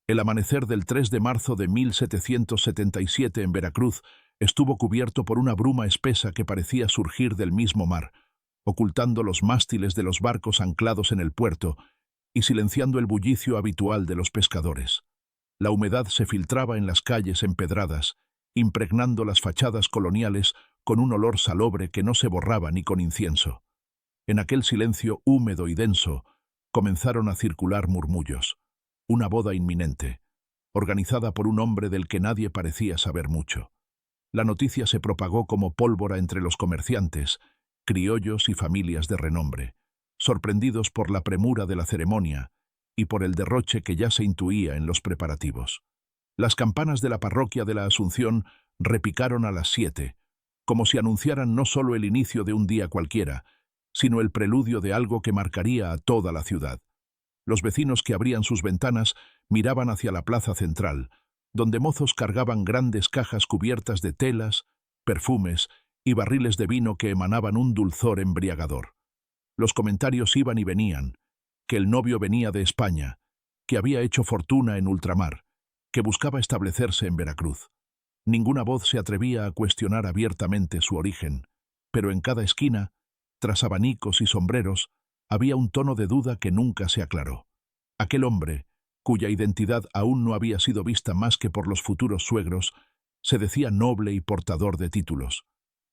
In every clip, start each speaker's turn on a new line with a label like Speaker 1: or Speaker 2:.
Speaker 1: El amanecer del 3 de marzo de 1777 en Veracruz estuvo cubierto por una bruma espesa que parecía surgir del mismo mar, ocultando los mástiles de los barcos anclados en el puerto y silenciando el bullicio habitual de los pescadores. La humedad se filtraba en las calles empedradas, impregnando las fachadas coloniales con un olor salobre que no se borraba ni con incienso. En aquel silencio húmedo y denso comenzaron a circular murmullos. Una boda inminente, organizada por un hombre del que nadie parecía saber mucho. La noticia se propagó como pólvora entre los comerciantes, criollos y familias de renombre, sorprendidos por la premura de la ceremonia y por el derroche que ya se intuía en los preparativos. Las campanas de la parroquia de la Asunción repicaron a las 7, como si anunciaran no solo el inicio de un día cualquiera, sino el preludio de algo que marcaría a toda la ciudad. Los vecinos que abrían sus ventanas miraban hacia la plaza central, donde mozos cargaban grandes cajas cubiertas de telas, perfumes y barriles de vino que emanaban un dulzor embriagador. Los comentarios iban y venían, que el novio venía de España, que había hecho fortuna en ultramar, que buscaba establecerse en Veracruz. Ninguna voz se atrevía a cuestionar abiertamente su origen, pero en cada esquina, tras abanicos y sombreros, había un tono de duda que nunca se aclaró. Aquel hombre, cuya identidad aún no había sido vista más que por los futuros suegros, se decía noble y portador de títulos.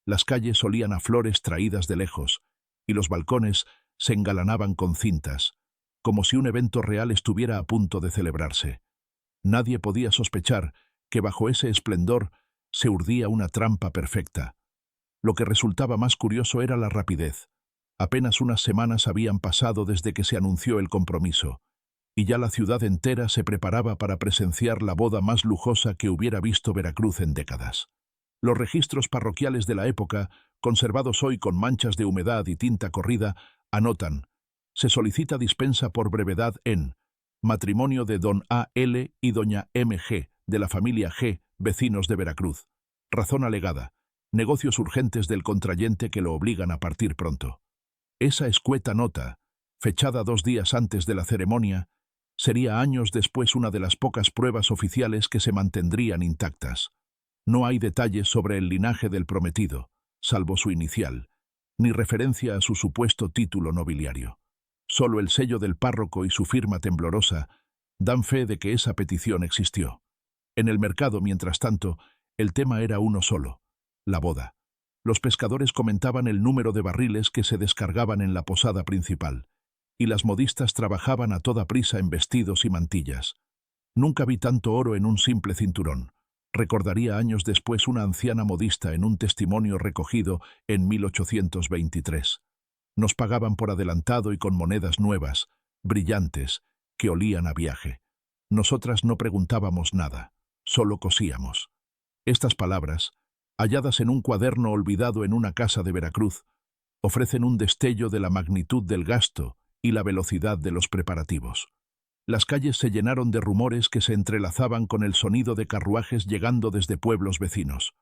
Speaker 1: Las calles olían a flores traídas de lejos, y los balcones se engalanaban con cintas, como si un evento real estuviera a punto de celebrarse. Nadie podía sospechar que bajo ese esplendor se urdía una trampa perfecta. Lo que resultaba más curioso era la rapidez. Apenas unas semanas habían pasado desde que se anunció el compromiso, y ya la ciudad entera se preparaba para presenciar la boda más lujosa que hubiera visto Veracruz en décadas. Los registros parroquiales de la época, conservados hoy con manchas de humedad y tinta corrida, anotan: se solicita dispensa por brevedad en matrimonio de don A. L. y doña M. G., de la familia G., vecinos de Veracruz. Razón alegada: negocios urgentes del contrayente que lo obligan a partir pronto. Esa escueta nota, fechada 2 días antes de la ceremonia, sería años después una de las pocas pruebas oficiales que se mantendrían intactas. No hay detalles sobre el linaje del prometido, salvo su inicial, ni referencia a su supuesto título nobiliario. Solo el sello del párroco y su firma temblorosa dan fe de que esa petición existió. En el mercado, mientras tanto, el tema era uno solo: la boda. Los pescadores comentaban el número de barriles que se descargaban en la posada principal, y las modistas trabajaban a toda prisa en vestidos y mantillas. Nunca vi tanto oro en un simple cinturón, recordaría años después una anciana modista en un testimonio recogido en 1823. Nos pagaban por adelantado y con monedas nuevas, brillantes, que olían a viaje. Nosotras no preguntábamos nada, solo cosíamos. Estas palabras, halladas en un cuaderno olvidado en una casa de Veracruz, ofrecen un destello de la magnitud del gasto y la velocidad de los preparativos. Las calles se llenaron de rumores que se entrelazaban con el sonido de carruajes llegando desde pueblos vecinos.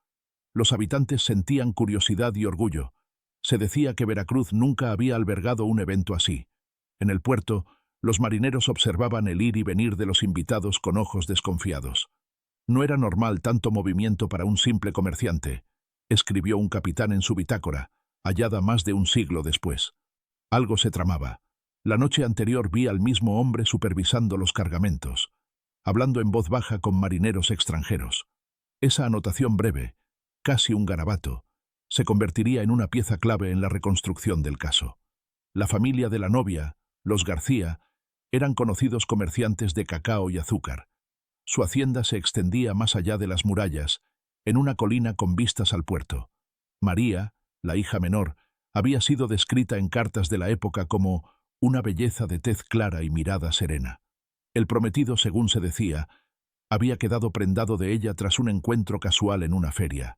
Speaker 1: Los habitantes sentían curiosidad y orgullo. Se decía que Veracruz nunca había albergado un evento así. En el puerto, los marineros observaban el ir y venir de los invitados con ojos desconfiados. No era normal tanto movimiento para un simple comerciante, escribió un capitán en su bitácora, hallada más de un siglo después. Algo se tramaba. La noche anterior vi al mismo hombre supervisando los cargamentos, hablando en voz baja con marineros extranjeros. Esa anotación breve, casi un garabato, se convertiría en una pieza clave en la reconstrucción del caso. La familia de la novia, los García, eran conocidos comerciantes de cacao y azúcar. Su hacienda se extendía más allá de las murallas, en una colina con vistas al puerto. María, la hija menor, había sido descrita en cartas de la época como una belleza de tez clara y mirada serena. El prometido, según se decía, había quedado prendado de ella tras un encuentro casual en una feria.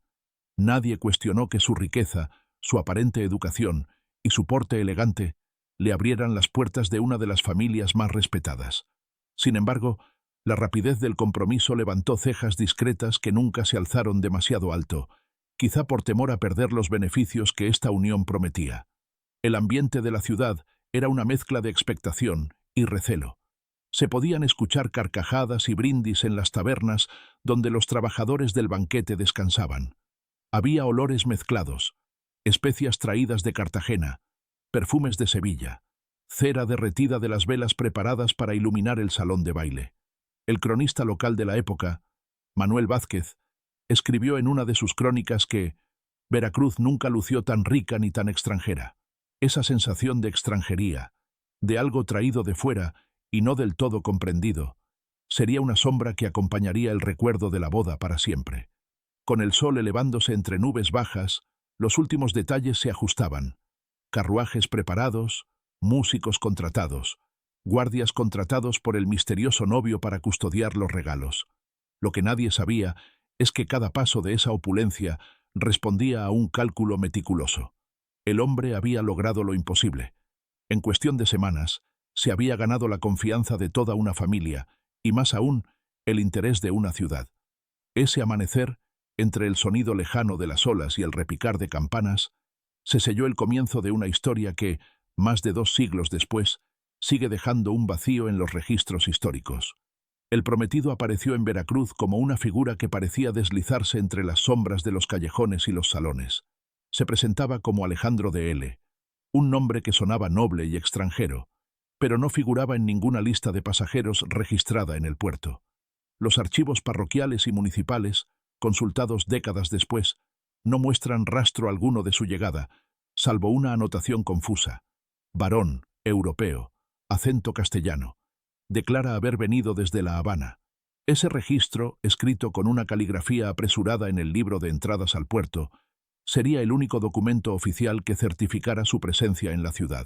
Speaker 1: Nadie cuestionó que su riqueza, su aparente educación y su porte elegante le abrieran las puertas de una de las familias más respetadas. Sin embargo, la rapidez del compromiso levantó cejas discretas que nunca se alzaron demasiado alto, quizá por temor a perder los beneficios que esta unión prometía. El ambiente de la ciudad era una mezcla de expectación y recelo. Se podían escuchar carcajadas y brindis en las tabernas donde los trabajadores del banquete descansaban. Había olores mezclados, especias traídas de Cartagena, perfumes de Sevilla, cera derretida de las velas preparadas para iluminar el salón de baile. El cronista local de la época, Manuel Vázquez, escribió en una de sus crónicas que Veracruz nunca lució tan rica ni tan extranjera. Esa sensación de extranjería, de algo traído de fuera y no del todo comprendido, sería una sombra que acompañaría el recuerdo de la boda para siempre. Con el sol elevándose entre nubes bajas, los últimos detalles se ajustaban. Carruajes preparados, músicos contratados, guardias contratados por el misterioso novio para custodiar los regalos. Lo que nadie sabía es que cada paso de esa opulencia respondía a un cálculo meticuloso. El hombre había logrado lo imposible. En cuestión de semanas, se había ganado la confianza de toda una familia y, más aún, el interés de una ciudad. Ese amanecer, entre el sonido lejano de las olas y el repicar de campanas, se selló el comienzo de una historia que, más de 2 siglos después, sigue dejando un vacío en los registros históricos. El prometido apareció en Veracruz como una figura que parecía deslizarse entre las sombras de los callejones y los salones. Se presentaba como Alejandro de L., un nombre que sonaba noble y extranjero, pero no figuraba en ninguna lista de pasajeros registrada en el puerto. Los archivos parroquiales y municipales, consultados décadas después, no muestran rastro alguno de su llegada, salvo una anotación confusa. Varón, europeo, acento castellano. Declara haber venido desde La Habana. Ese registro, escrito con una caligrafía apresurada en el libro de entradas al puerto, sería el único documento oficial que certificara su presencia en la ciudad.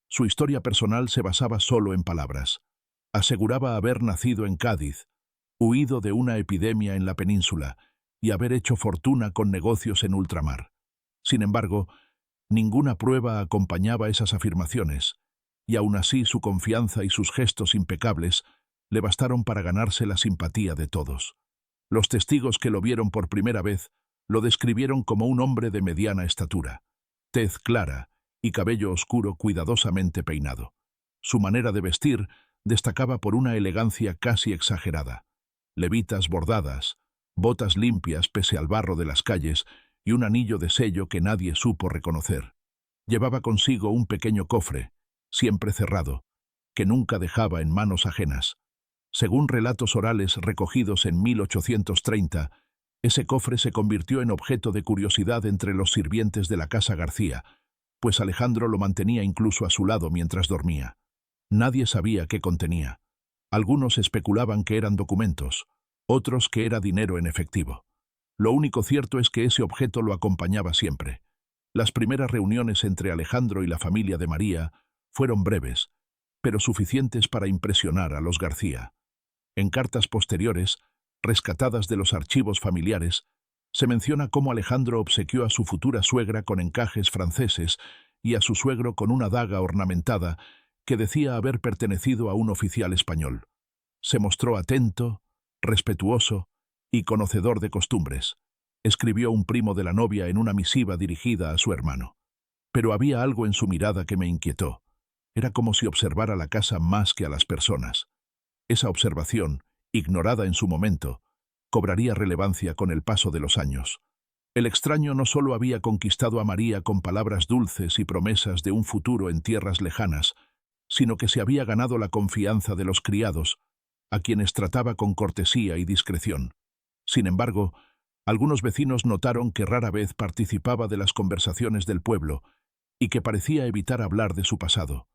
Speaker 1: Su historia personal se basaba solo en palabras. Aseguraba haber nacido en Cádiz, huido de una epidemia en la península y haber hecho fortuna con negocios en ultramar. Sin embargo, ninguna prueba acompañaba esas afirmaciones, y aún así su confianza y sus gestos impecables le bastaron para ganarse la simpatía de todos. Los testigos que lo vieron por primera vez lo describieron como un hombre de mediana estatura, tez clara y cabello oscuro cuidadosamente peinado. Su manera de vestir destacaba por una elegancia casi exagerada. Levitas bordadas, botas limpias pese al barro de las calles y un anillo de sello que nadie supo reconocer. Llevaba consigo un pequeño cofre, siempre cerrado, que nunca dejaba en manos ajenas. Según relatos orales recogidos en 1830, ese cofre se convirtió en objeto de curiosidad entre los sirvientes de la Casa García, pues Alejandro lo mantenía incluso a su lado mientras dormía. Nadie sabía qué contenía. Algunos especulaban que eran documentos, otros que era dinero en efectivo. Lo único cierto es que ese objeto lo acompañaba siempre. Las primeras reuniones entre Alejandro y la familia de María fueron breves, pero suficientes para impresionar a los García. En cartas posteriores, rescatadas de los archivos familiares, se menciona cómo Alejandro obsequió a su futura suegra con encajes franceses y a su suegro con una daga ornamentada que decía haber pertenecido a un oficial español. Se mostró atento, respetuoso y conocedor de costumbres, escribió un primo de la novia en una misiva dirigida a su hermano. Pero había algo en su mirada que me inquietó. Era como si observara la casa más que a las personas. Esa observación, ignorada en su momento, cobraría relevancia con el paso de los años. El extraño no solo había conquistado a María con palabras dulces y promesas de un futuro en tierras lejanas, sino que se había ganado la confianza de los criados, a quienes trataba con cortesía y discreción. Sin embargo, algunos vecinos notaron que rara vez participaba de las conversaciones del pueblo y que parecía evitar hablar de su pasado.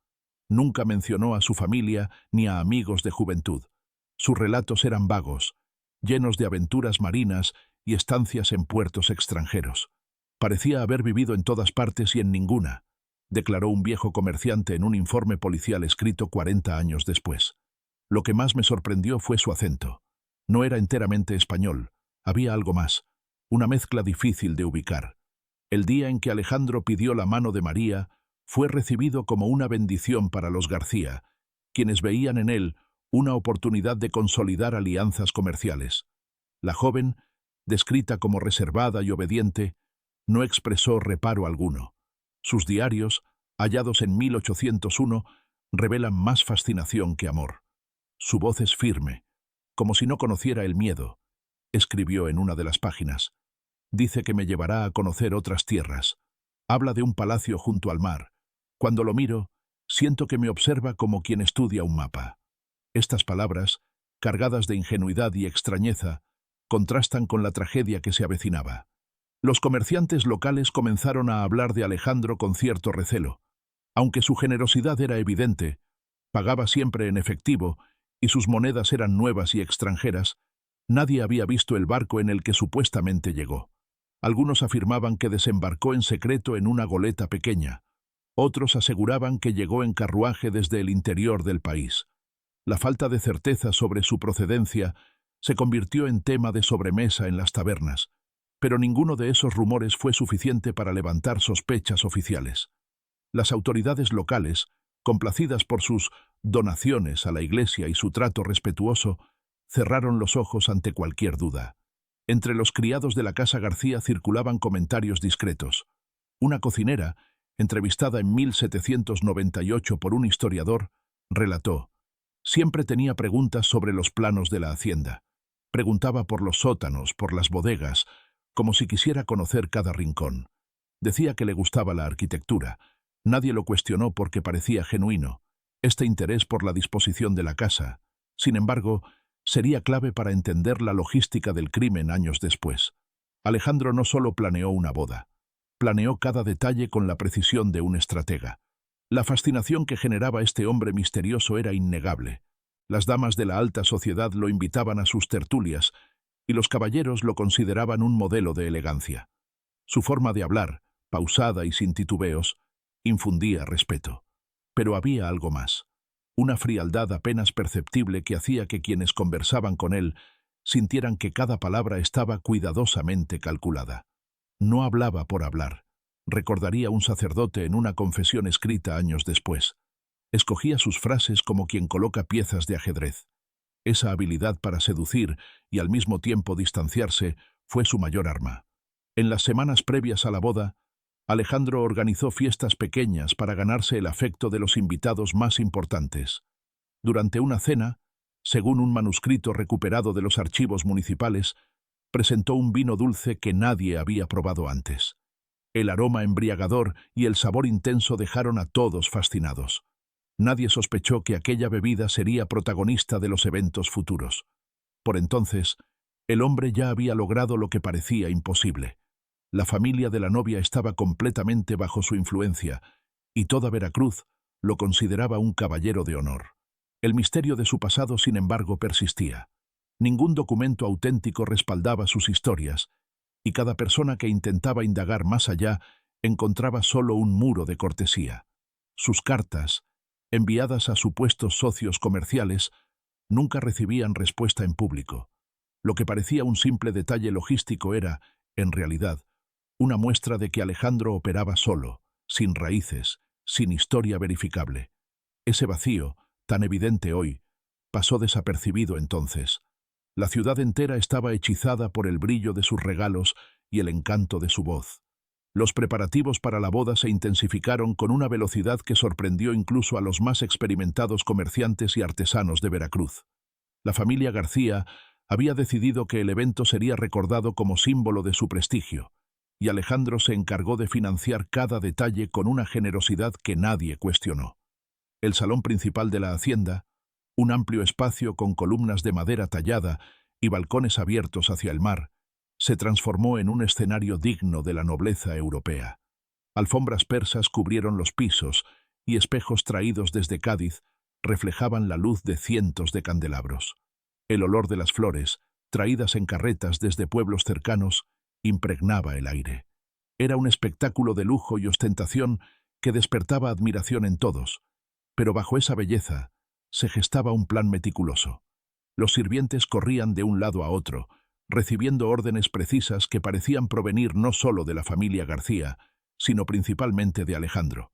Speaker 1: Nunca mencionó a su familia ni a amigos de juventud. Sus relatos eran vagos, llenos de aventuras marinas y estancias en puertos extranjeros. Parecía haber vivido en todas partes y en ninguna, declaró un viejo comerciante en un informe policial escrito 40 años después. Lo que más me sorprendió fue su acento. No era enteramente español, había algo más, una mezcla difícil de ubicar. El día en que Alejandro pidió la mano de María fue recibido como una bendición para los García, quienes veían en él una oportunidad de consolidar alianzas comerciales. La joven, descrita como reservada y obediente, no expresó reparo alguno. Sus diarios, hallados en 1801, revelan más fascinación que amor. Su voz es firme, como si no conociera el miedo, escribió en una de las páginas. Dice que me llevará a conocer otras tierras. Habla de un palacio junto al mar. Cuando lo miro, siento que me observa como quien estudia un mapa. Estas palabras, cargadas de ingenuidad y extrañeza, contrastan con la tragedia que se avecinaba. Los comerciantes locales comenzaron a hablar de Alejandro con cierto recelo. Aunque su generosidad era evidente, pagaba siempre en efectivo y sus monedas eran nuevas y extranjeras, nadie había visto el barco en el que supuestamente llegó. Algunos afirmaban que desembarcó en secreto en una goleta pequeña. Otros aseguraban que llegó en carruaje desde el interior del país. La falta de certeza sobre su procedencia se convirtió en tema de sobremesa en las tabernas, pero ninguno de esos rumores fue suficiente para levantar sospechas oficiales. Las autoridades locales, complacidas por sus donaciones a la iglesia y su trato respetuoso, cerraron los ojos ante cualquier duda. Entre los criados de la casa García circulaban comentarios discretos. Una cocinera, entrevistada en 1798 por un historiador, relató: siempre tenía preguntas sobre los planos de la hacienda. Preguntaba por los sótanos, por las bodegas, como si quisiera conocer cada rincón. Decía que le gustaba la arquitectura. Nadie lo cuestionó porque parecía genuino. Este interés por la disposición de la casa, sin embargo, sería clave para entender la logística del crimen años después. Alejandro no solo planeó una boda, planeó cada detalle con la precisión de un estratega. La fascinación que generaba este hombre misterioso era innegable. Las damas de la alta sociedad lo invitaban a sus tertulias y los caballeros lo consideraban un modelo de elegancia. Su forma de hablar, pausada y sin titubeos, infundía respeto. Pero había algo más, una frialdad apenas perceptible que hacía que quienes conversaban con él sintieran que cada palabra estaba cuidadosamente calculada. No hablaba por hablar, recordaría un sacerdote en una confesión escrita años después. Escogía sus frases como quien coloca piezas de ajedrez. Esa habilidad para seducir y al mismo tiempo distanciarse fue su mayor arma. En las semanas previas a la boda, Alejandro organizó fiestas pequeñas para ganarse el afecto de los invitados más importantes. Durante una cena, según un manuscrito recuperado de los archivos municipales, presentó un vino dulce que nadie había probado antes. El aroma embriagador y el sabor intenso dejaron a todos fascinados. Nadie sospechó que aquella bebida sería protagonista de los eventos futuros. Por entonces, el hombre ya había logrado lo que parecía imposible. La familia de la novia estaba completamente bajo su influencia, y toda Veracruz lo consideraba un caballero de honor. El misterio de su pasado, sin embargo, persistía. Ningún documento auténtico respaldaba sus historias, y cada persona que intentaba indagar más allá encontraba solo un muro de cortesía. Sus cartas, enviadas a supuestos socios comerciales, nunca recibían respuesta en público. Lo que parecía un simple detalle logístico era, en realidad, una muestra de que Alejandro operaba solo, sin raíces, sin historia verificable. Ese vacío, tan evidente hoy, pasó desapercibido entonces. La ciudad entera estaba hechizada por el brillo de sus regalos y el encanto de su voz. Los preparativos para la boda se intensificaron con una velocidad que sorprendió incluso a los más experimentados comerciantes y artesanos de Veracruz. La familia García había decidido que el evento sería recordado como símbolo de su prestigio, y Alejandro se encargó de financiar cada detalle con una generosidad que nadie cuestionó. El salón principal de la hacienda, un amplio espacio con columnas de madera tallada y balcones abiertos hacia el mar, se transformó en un escenario digno de la nobleza europea. Alfombras persas cubrieron los pisos y espejos traídos desde Cádiz reflejaban la luz de cientos de candelabros. El olor de las flores, traídas en carretas desde pueblos cercanos, impregnaba el aire. Era un espectáculo de lujo y ostentación que despertaba admiración en todos, pero bajo esa belleza se gestaba un plan meticuloso. Los sirvientes corrían de un lado a otro, recibiendo órdenes precisas que parecían provenir no solo de la familia García, sino principalmente de Alejandro.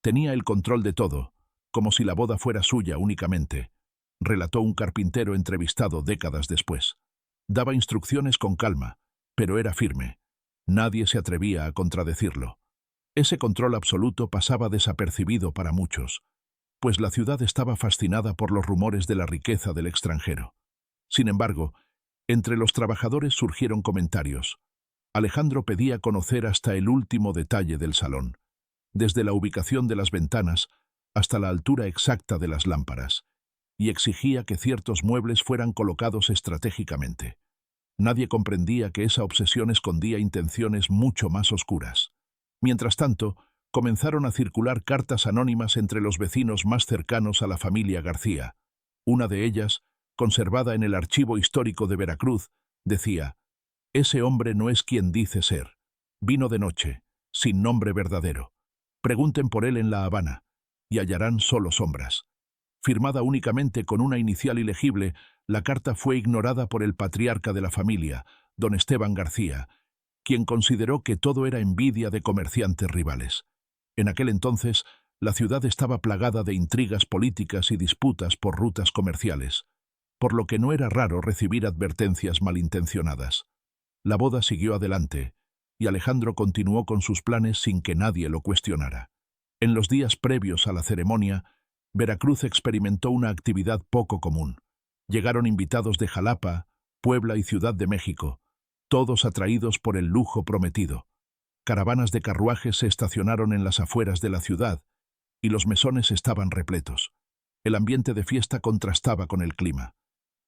Speaker 1: Tenía el control de todo, como si la boda fuera suya únicamente, relató un carpintero entrevistado décadas después. Daba instrucciones con calma, pero era firme. Nadie se atrevía a contradecirlo. Ese control absoluto pasaba desapercibido para muchos. pues la ciudad estaba fascinada por los rumores de la riqueza del extranjero. Sin embargo, entre los trabajadores surgieron comentarios. Alejandro pedía conocer hasta el último detalle del salón, desde la ubicación de las ventanas hasta la altura exacta de las lámparas, y exigía que ciertos muebles fueran colocados estratégicamente. Nadie comprendía que esa obsesión escondía intenciones mucho más oscuras. Mientras tanto, comenzaron a circular cartas anónimas entre los vecinos más cercanos a la familia García. Una de ellas, conservada en el Archivo Histórico de Veracruz, decía: «Ese hombre no es quien dice ser. Vino de noche, sin nombre verdadero. Pregunten por él en La Habana, y hallarán solo sombras». Firmada únicamente con una inicial ilegible, la carta fue ignorada por el patriarca de la familia, don Esteban García, quien consideró que todo era envidia de comerciantes rivales. En aquel entonces, la ciudad estaba plagada de intrigas políticas y disputas por rutas comerciales, por lo que no era raro recibir advertencias malintencionadas. La boda siguió adelante, y Alejandro continuó con sus planes sin que nadie lo cuestionara. En los días previos a la ceremonia, Veracruz experimentó una actividad poco común. Llegaron invitados de Jalapa, Puebla y Ciudad de México, todos atraídos por el lujo prometido. Caravanas de carruajes se estacionaron en las afueras de la ciudad, y los mesones estaban repletos. El ambiente de fiesta contrastaba con el clima.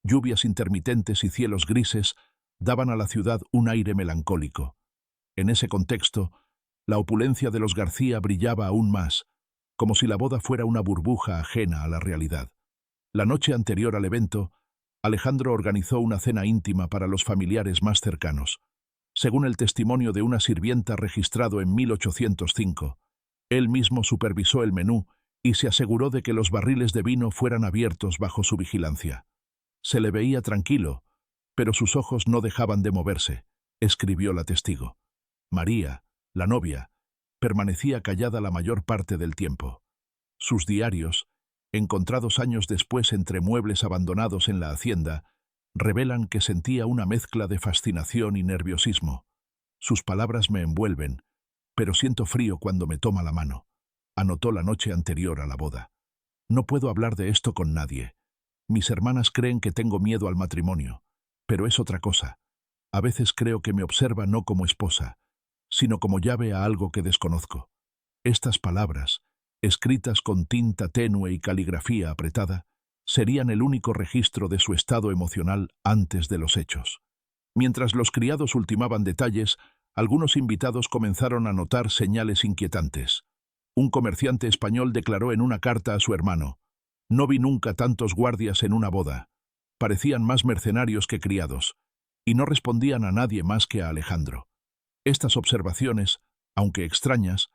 Speaker 1: Lluvias intermitentes y cielos grises daban a la ciudad un aire melancólico. En ese contexto, la opulencia de los García brillaba aún más, como si la boda fuera una burbuja ajena a la realidad. La noche anterior al evento, Alejandro organizó una cena íntima para los familiares más cercanos. Según el testimonio de una sirvienta registrado en 1805, él mismo supervisó el menú y se aseguró de que los barriles de vino fueran abiertos bajo su vigilancia. Se le veía tranquilo, pero sus ojos no dejaban de moverse, escribió la testigo. María, la novia, permanecía callada la mayor parte del tiempo. Sus diarios, encontrados años después entre muebles abandonados en la hacienda, revelan que sentía una mezcla de fascinación y nerviosismo. Sus palabras me envuelven, pero siento frío cuando me toma la mano, anotó la noche anterior a la boda. No puedo hablar de esto con nadie. Mis hermanas creen que tengo miedo al matrimonio, pero es otra cosa. A veces creo que me observa no como esposa, sino como llave a algo que desconozco. Estas palabras, escritas con tinta tenue y caligrafía apretada, serían el único registro de su estado emocional antes de los hechos. Mientras los criados ultimaban detalles, algunos invitados comenzaron a notar señales inquietantes. Un comerciante español declaró en una carta a su hermano: «No vi nunca tantos guardias en una boda. Parecían más mercenarios que criados, y no respondían a nadie más que a Alejandro». Estas observaciones, aunque extrañas,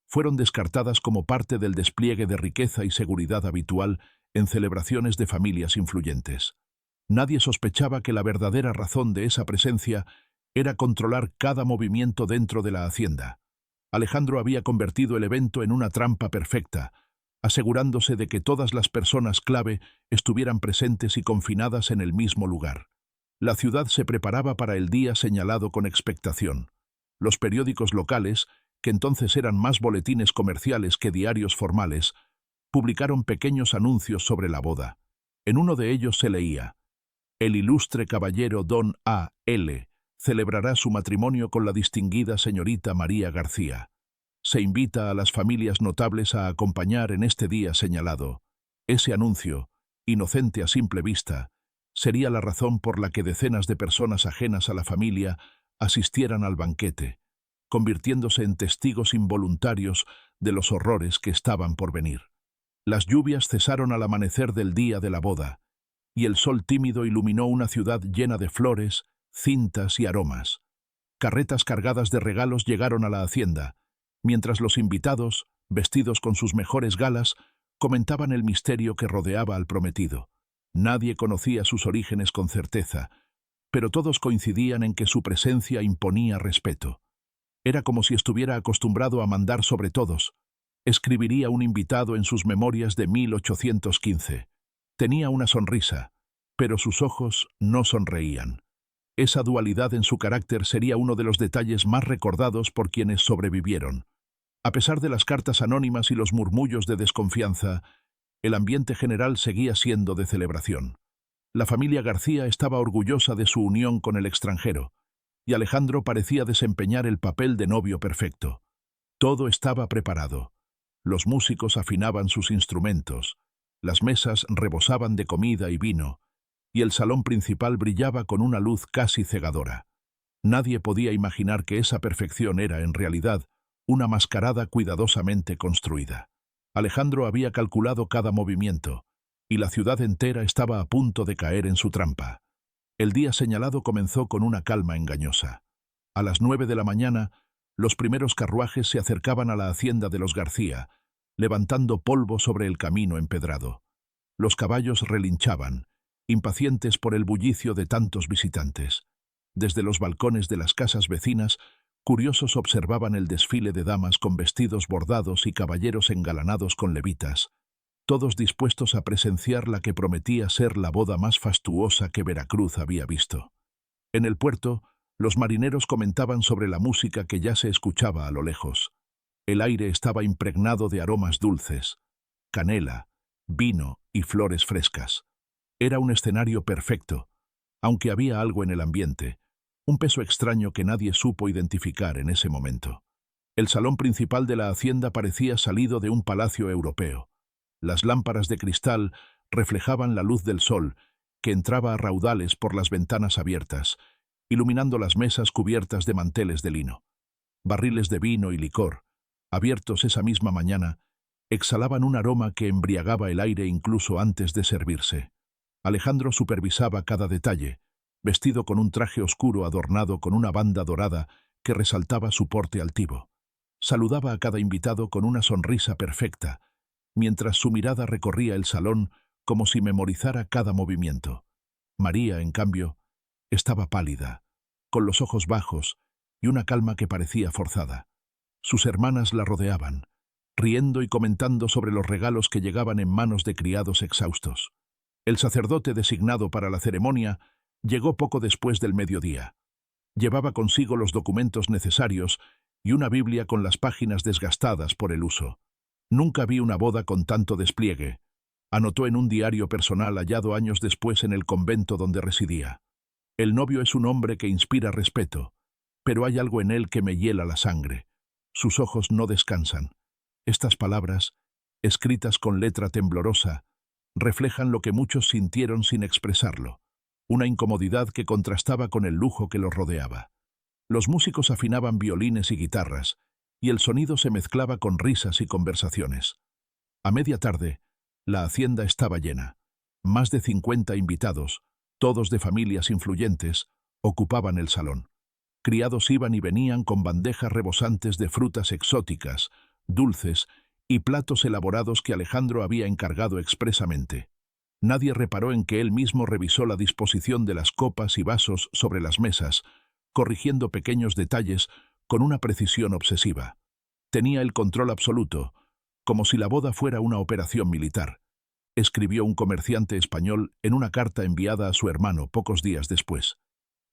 Speaker 1: fueron descartadas como parte del despliegue de riqueza y seguridad habitual en celebraciones de familias influyentes. Nadie sospechaba que la verdadera razón de esa presencia era controlar cada movimiento dentro de la hacienda. Alejandro había convertido el evento en una trampa perfecta, asegurándose de que todas las personas clave estuvieran presentes y confinadas en el mismo lugar. La ciudad se preparaba para el día señalado con expectación. Los periódicos locales, que entonces eran más boletines comerciales que diarios formales, publicaron pequeños anuncios sobre la boda. En uno de ellos se leía: «El ilustre caballero don A. L. celebrará su matrimonio con la distinguida señorita María García. Se invita a las familias notables a acompañar en este día señalado». Ese anuncio, inocente a simple vista, sería la razón por la que decenas de personas ajenas a la familia asistieran al banquete, convirtiéndose en testigos involuntarios de los horrores que estaban por venir. Las lluvias cesaron al amanecer del día de la boda, y el sol tímido iluminó una ciudad llena de flores, cintas y aromas. Carretas cargadas de regalos llegaron a la hacienda, mientras los invitados, vestidos con sus mejores galas, comentaban el misterio que rodeaba al prometido. Nadie conocía sus orígenes con certeza, pero todos coincidían en que su presencia imponía respeto. Era como si estuviera acostumbrado a mandar sobre todos, escribiría un invitado en sus memorias de 1815. Tenía una sonrisa, pero sus ojos no sonreían. Esa dualidad en su carácter sería uno de los detalles más recordados por quienes sobrevivieron. A pesar de las cartas anónimas y los murmullos de desconfianza, El ambiente general seguía siendo de celebración. La familia García estaba orgullosa de su unión con el extranjero, y Alejandro parecía desempeñar el papel de novio perfecto. Todo estaba preparado. Los músicos afinaban sus instrumentos, las mesas rebosaban de comida y vino, y el salón principal brillaba con una luz casi cegadora. Nadie podía imaginar que esa perfección era, en realidad, una mascarada cuidadosamente construida. Alejandro había calculado cada movimiento, y la ciudad entera estaba a punto de caer en su trampa. El día señalado comenzó con una calma engañosa. A las 9 de la mañana, los primeros carruajes se acercaban a la hacienda de los García, levantando polvo sobre el camino empedrado. Los caballos relinchaban, impacientes por el bullicio de tantos visitantes. Desde los balcones de las casas vecinas, curiosos observaban el desfile de damas con vestidos bordados y caballeros engalanados con levitas, todos dispuestos a presenciar la que prometía ser la boda más fastuosa que Veracruz había visto. En el puerto, los marineros comentaban sobre la música que ya se escuchaba a lo lejos. El aire estaba impregnado de aromas dulces, canela, vino y flores frescas. Era un escenario perfecto, aunque había algo en el ambiente, un peso extraño que nadie supo identificar en ese momento. El salón principal de la hacienda parecía salido de un palacio europeo. Las lámparas de cristal reflejaban la luz del sol, que entraba a raudales por las ventanas abiertas, iluminando las mesas cubiertas de manteles de lino. Barriles de vino y licor, abiertos esa misma mañana, exhalaban un aroma que embriagaba el aire incluso antes de servirse. Alejandro supervisaba cada detalle, vestido con un traje oscuro adornado con una banda dorada que resaltaba su porte altivo. Saludaba a cada invitado con una sonrisa perfecta, mientras su mirada recorría el salón como si memorizara cada movimiento. María, en cambio, estaba pálida, con los ojos bajos y una calma que parecía forzada. Sus hermanas la rodeaban, riendo y comentando sobre los regalos que llegaban en manos de criados exhaustos. El sacerdote designado para la ceremonia llegó poco después del mediodía. Llevaba consigo los documentos necesarios y una Biblia con las páginas desgastadas por el uso. Nunca vi una boda con tanto despliegue, anotó en un diario personal hallado años después en el convento donde residía. El novio es un hombre que inspira respeto, pero hay algo en él que me hiela la sangre. Sus ojos no descansan. Estas palabras, escritas con letra temblorosa, reflejan lo que muchos sintieron sin expresarlo, una incomodidad que contrastaba con el lujo que los rodeaba. Los músicos afinaban violines y guitarras, y el sonido se mezclaba con risas y conversaciones. A media tarde, la hacienda estaba llena. Más de 50 invitados, todos de familias influyentes, ocupaban el salón. Criados iban y venían con bandejas rebosantes de frutas exóticas, dulces y platos elaborados que Alejandro había encargado expresamente. Nadie reparó en que él mismo revisó la disposición de las copas y vasos sobre las mesas, corrigiendo pequeños detalles con una precisión obsesiva. Tenía el control absoluto, como si la boda fuera una operación militar, escribió un comerciante español en una carta enviada a su hermano pocos días después.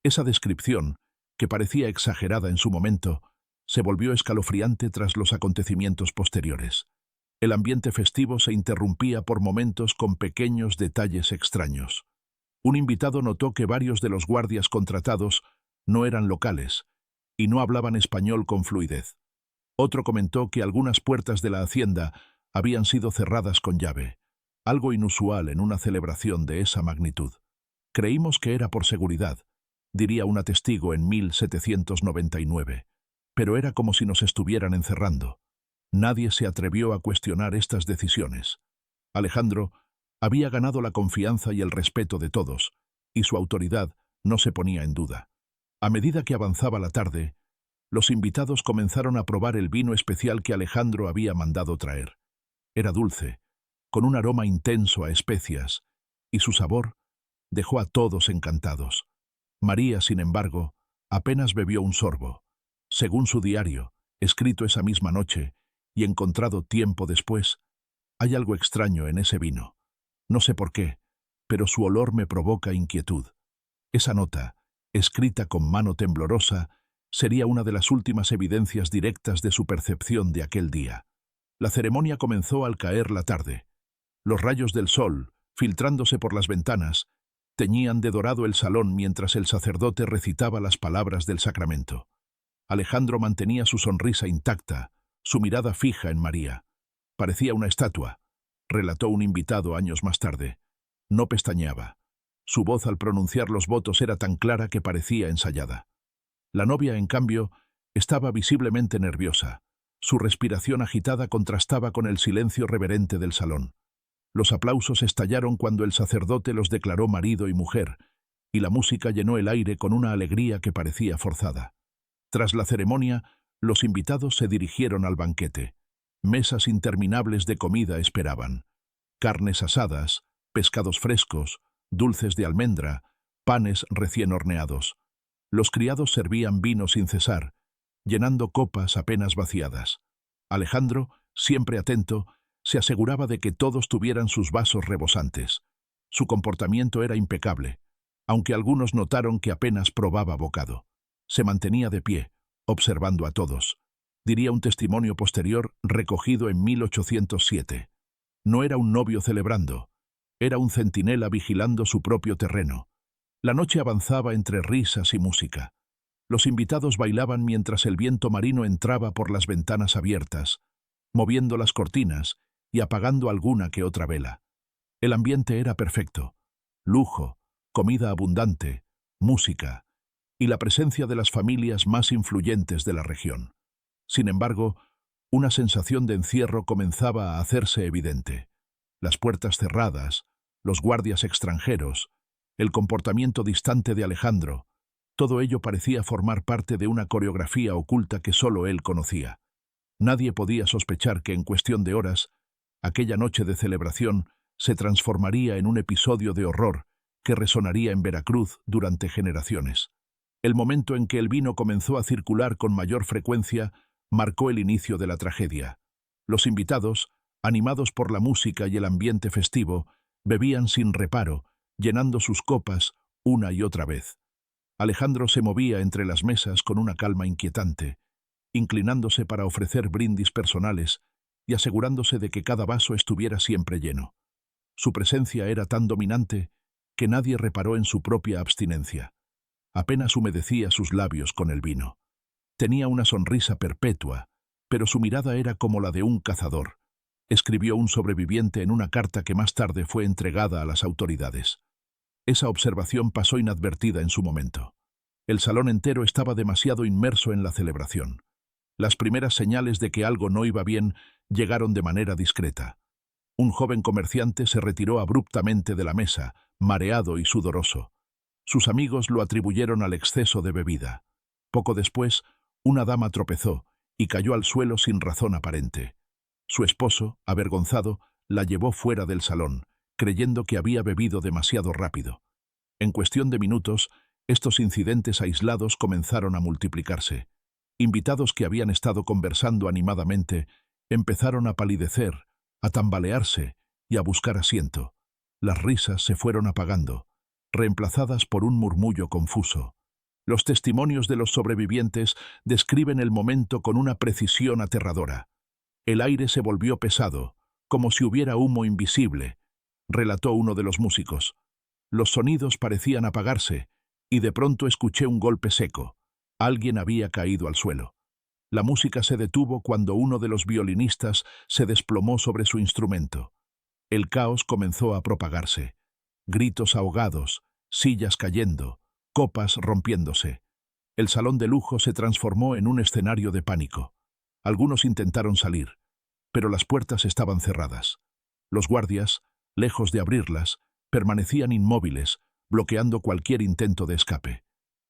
Speaker 1: Esa descripción, que parecía exagerada en su momento, se volvió escalofriante tras los acontecimientos posteriores. El ambiente festivo se interrumpía por momentos con pequeños detalles extraños. Un invitado notó que varios de los guardias contratados no eran locales y no hablaban español con fluidez. Otro comentó que algunas puertas de la hacienda habían sido cerradas con llave, algo inusual en una celebración de esa magnitud. Creímos que era por seguridad, diría una testigo en 1799, pero era como si nos estuvieran encerrando. Nadie se atrevió a cuestionar estas decisiones. Alejandro había ganado la confianza y el respeto de todos, y su autoridad no se ponía en duda. A medida que avanzaba la tarde, los invitados comenzaron a probar el vino especial que Alejandro había mandado traer. Era dulce, con un aroma intenso a especias, y su sabor dejó a todos encantados. María, sin embargo, apenas bebió un sorbo. Según su diario, escrito esa misma noche y encontrado tiempo después, hay algo extraño en ese vino. No sé por qué, pero su olor me provoca inquietud. Esa nota, escrita con mano temblorosa, sería una de las últimas evidencias directas de su percepción de aquel día. La ceremonia comenzó al caer la tarde. Los rayos del sol, filtrándose por las ventanas, teñían de dorado el salón mientras el sacerdote recitaba las palabras del sacramento. Alejandro mantenía su sonrisa intacta, su mirada fija en María. Parecía una estatua, relató un invitado años más tarde. No pestañeaba. Su voz al pronunciar los votos era tan clara que parecía ensayada. La novia, en cambio, estaba visiblemente nerviosa. Su respiración agitada contrastaba con el silencio reverente del salón. Los aplausos estallaron cuando el sacerdote los declaró marido y mujer, y la música llenó el aire con una alegría que parecía forzada. Tras la ceremonia, los invitados se dirigieron al banquete. Mesas interminables de comida esperaban. Carnes asadas, pescados frescos, dulces de almendra, panes recién horneados. Los criados servían vino sin cesar, llenando copas apenas vaciadas. Alejandro, siempre atento, se aseguraba de que todos tuvieran sus vasos rebosantes. Su comportamiento era impecable, aunque algunos notaron que apenas probaba bocado. Se mantenía de pie, observando a todos. Diría un testimonio posterior recogido en 1807. No era un novio celebrando, era un centinela vigilando su propio terreno. La noche avanzaba entre risas y música. Los invitados bailaban mientras el viento marino entraba por las ventanas abiertas, moviendo las cortinas y apagando alguna que otra vela. El ambiente era perfecto. Lujo, comida abundante, música y la presencia de las familias más influyentes de la región. Sin embargo, una sensación de encierro comenzaba a hacerse evidente. Las puertas cerradas, los guardias extranjeros, el comportamiento distante de Alejandro, todo ello parecía formar parte de una coreografía oculta que solo él conocía. Nadie podía sospechar que en cuestión de horas, aquella noche de celebración se transformaría en un episodio de horror que resonaría en Veracruz durante generaciones. El momento en que el vino comenzó a circular con mayor frecuencia marcó el inicio de la tragedia. Los invitados, animados por la música y el ambiente festivo, bebían sin reparo, llenando sus copas una y otra vez. Alejandro se movía entre las mesas con una calma inquietante, inclinándose para ofrecer brindis personales y asegurándose de que cada vaso estuviera siempre lleno. Su presencia era tan dominante que nadie reparó en su propia abstinencia. Apenas humedecía sus labios con el vino. Tenía una sonrisa perpetua, pero su mirada era como la de un cazador, escribió un sobreviviente en una carta que más tarde fue entregada a las autoridades. Esa observación pasó inadvertida en su momento. El salón entero estaba demasiado inmerso en la celebración. Las primeras señales de que algo no iba bien llegaron de manera discreta. Un joven comerciante se retiró abruptamente de la mesa, mareado y sudoroso. Sus amigos lo atribuyeron al exceso de bebida. Poco después, una dama tropezó y cayó al suelo sin razón aparente. Su esposo, avergonzado, la llevó fuera del salón, creyendo que había bebido demasiado rápido. En cuestión de minutos, estos incidentes aislados comenzaron a multiplicarse. Invitados que habían estado conversando animadamente empezaron a palidecer, a tambalearse y a buscar asiento. Las risas se fueron apagando, reemplazadas por un murmullo confuso. Los testimonios de los sobrevivientes describen el momento con una precisión aterradora. El aire se volvió pesado, como si hubiera humo invisible, relató uno de los músicos. Los sonidos parecían apagarse, y de pronto escuché un golpe seco. Alguien había caído al suelo. La música se detuvo cuando uno de los violinistas se desplomó sobre su instrumento. El caos comenzó a propagarse. Gritos ahogados, sillas cayendo, copas rompiéndose. El salón de lujo se transformó en un escenario de pánico. Algunos intentaron salir, pero las puertas estaban cerradas. Los guardias, lejos de abrirlas, permanecían inmóviles, bloqueando cualquier intento de escape.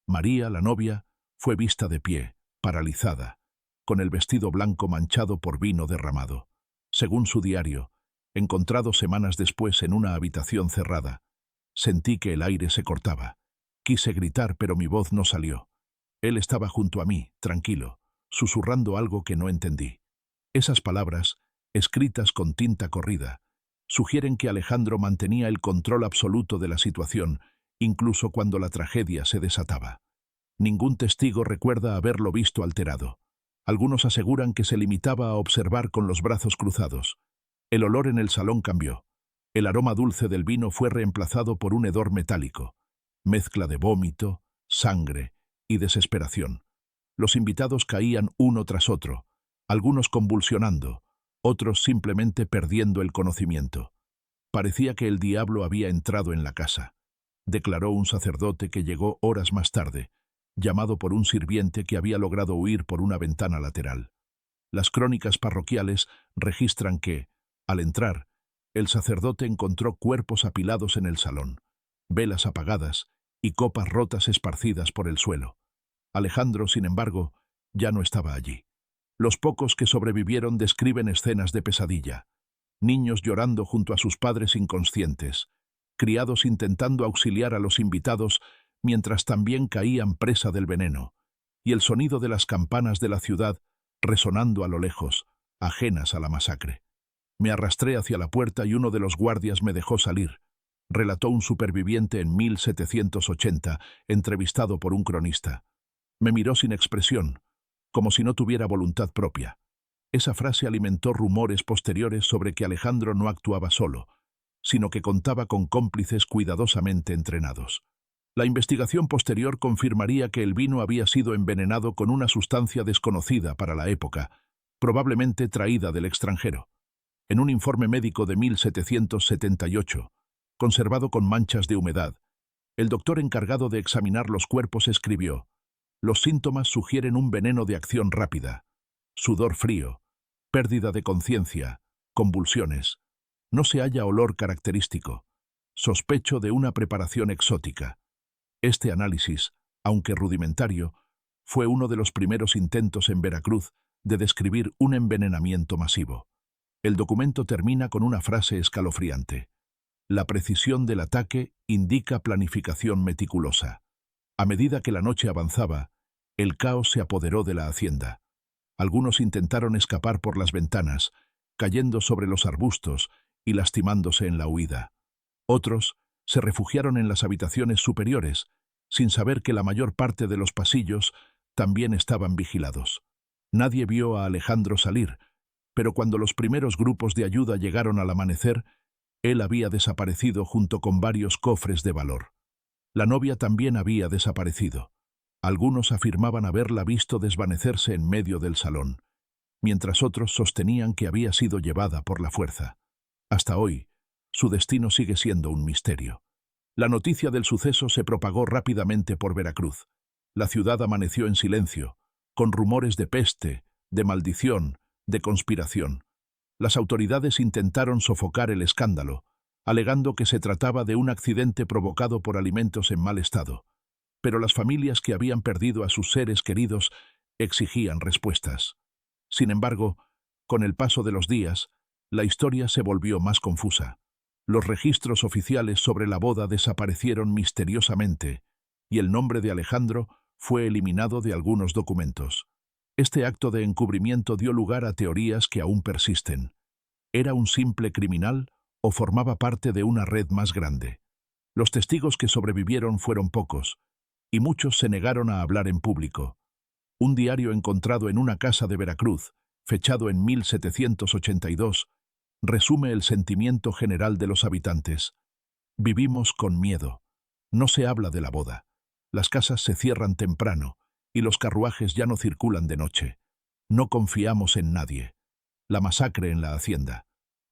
Speaker 1: María, la novia, fue vista de pie, paralizada, con el vestido blanco manchado por vino derramado. Según su diario, encontrado semanas después en una habitación cerrada, sentí que el aire se cortaba. Quise gritar, pero mi voz no salió. Él estaba junto a mí, tranquilo, susurrando algo que no entendí. Esas palabras, escritas con tinta corrida, sugieren que Alejandro mantenía el control absoluto de la situación, incluso cuando la tragedia se desataba. Ningún testigo recuerda haberlo visto alterado. Algunos aseguran que se limitaba a observar con los brazos cruzados. El olor en el salón cambió. El aroma dulce del vino fue reemplazado por un hedor metálico, mezcla de vómito, sangre y desesperación. Los invitados caían uno tras otro, algunos convulsionando, otros simplemente perdiendo el conocimiento. Parecía que el diablo había entrado en la casa, declaró un sacerdote que llegó horas más tarde, llamado por un sirviente que había logrado huir por una ventana lateral. Las crónicas parroquiales registran que, al entrar, el sacerdote encontró cuerpos apilados en el salón, velas apagadas y copas rotas esparcidas por el suelo. Alejandro, sin embargo, ya no estaba allí. Los pocos que sobrevivieron describen escenas de pesadilla. Niños llorando junto a sus padres inconscientes, criados intentando auxiliar a los invitados mientras también caían presa del veneno, y el sonido de las campanas de la ciudad resonando a lo lejos, ajenas a la masacre. Me arrastré hacia la puerta y uno de los guardias me dejó salir, relató un superviviente en 1780, entrevistado por un cronista. Me miró sin expresión, como si no tuviera voluntad propia. Esa frase alimentó rumores posteriores sobre que Alejandro no actuaba solo, sino que contaba con cómplices cuidadosamente entrenados. La investigación posterior confirmaría que el vino había sido envenenado con una sustancia desconocida para la época, probablemente traída del extranjero. En un informe médico de 1778, conservado con manchas de humedad, el doctor encargado de examinar los cuerpos escribió: los síntomas sugieren un veneno de acción rápida, sudor frío, pérdida de conciencia, convulsiones. No se halla olor característico. Sospecho de una preparación exótica. Este análisis, aunque rudimentario, fue uno de los primeros intentos en Veracruz de describir un envenenamiento masivo. El documento termina con una frase escalofriante: la precisión del ataque indica planificación meticulosa. A medida que la noche avanzaba, el caos se apoderó de la hacienda. Algunos intentaron escapar por las ventanas, cayendo sobre los arbustos y lastimándose en la huida. Otros se refugiaron en las habitaciones superiores, sin saber que la mayor parte de los pasillos también estaban vigilados. Nadie vio a Alejandro salir, pero cuando los primeros grupos de ayuda llegaron al amanecer, él había desaparecido junto con varios cofres de valor. La novia también había desaparecido. Algunos afirmaban haberla visto desvanecerse en medio del salón, mientras otros sostenían que había sido llevada por la fuerza. Hasta hoy, su destino sigue siendo un misterio. La noticia del suceso se propagó rápidamente por Veracruz. La ciudad amaneció en silencio, con rumores de peste, de maldición, de conspiración. Las autoridades intentaron sofocar el escándalo, alegando que se trataba de un accidente provocado por alimentos en mal estado. Pero las familias que habían perdido a sus seres queridos exigían respuestas. Sin embargo, con el paso de los días, la historia se volvió más confusa. Los registros oficiales sobre la boda desaparecieron misteriosamente, y el nombre de Alejandro fue eliminado de algunos documentos. Este acto de encubrimiento dio lugar a teorías que aún persisten. ¿Era un simple criminal o formaba parte de una red más grande? Los testigos que sobrevivieron fueron pocos, y muchos se negaron a hablar en público. Un diario encontrado en una casa de Veracruz, fechado en 1782, resume el sentimiento general de los habitantes. Vivimos con miedo. No se habla de la boda. Las casas se cierran temprano y los carruajes ya no circulan de noche. No confiamos en nadie. La masacre en la hacienda.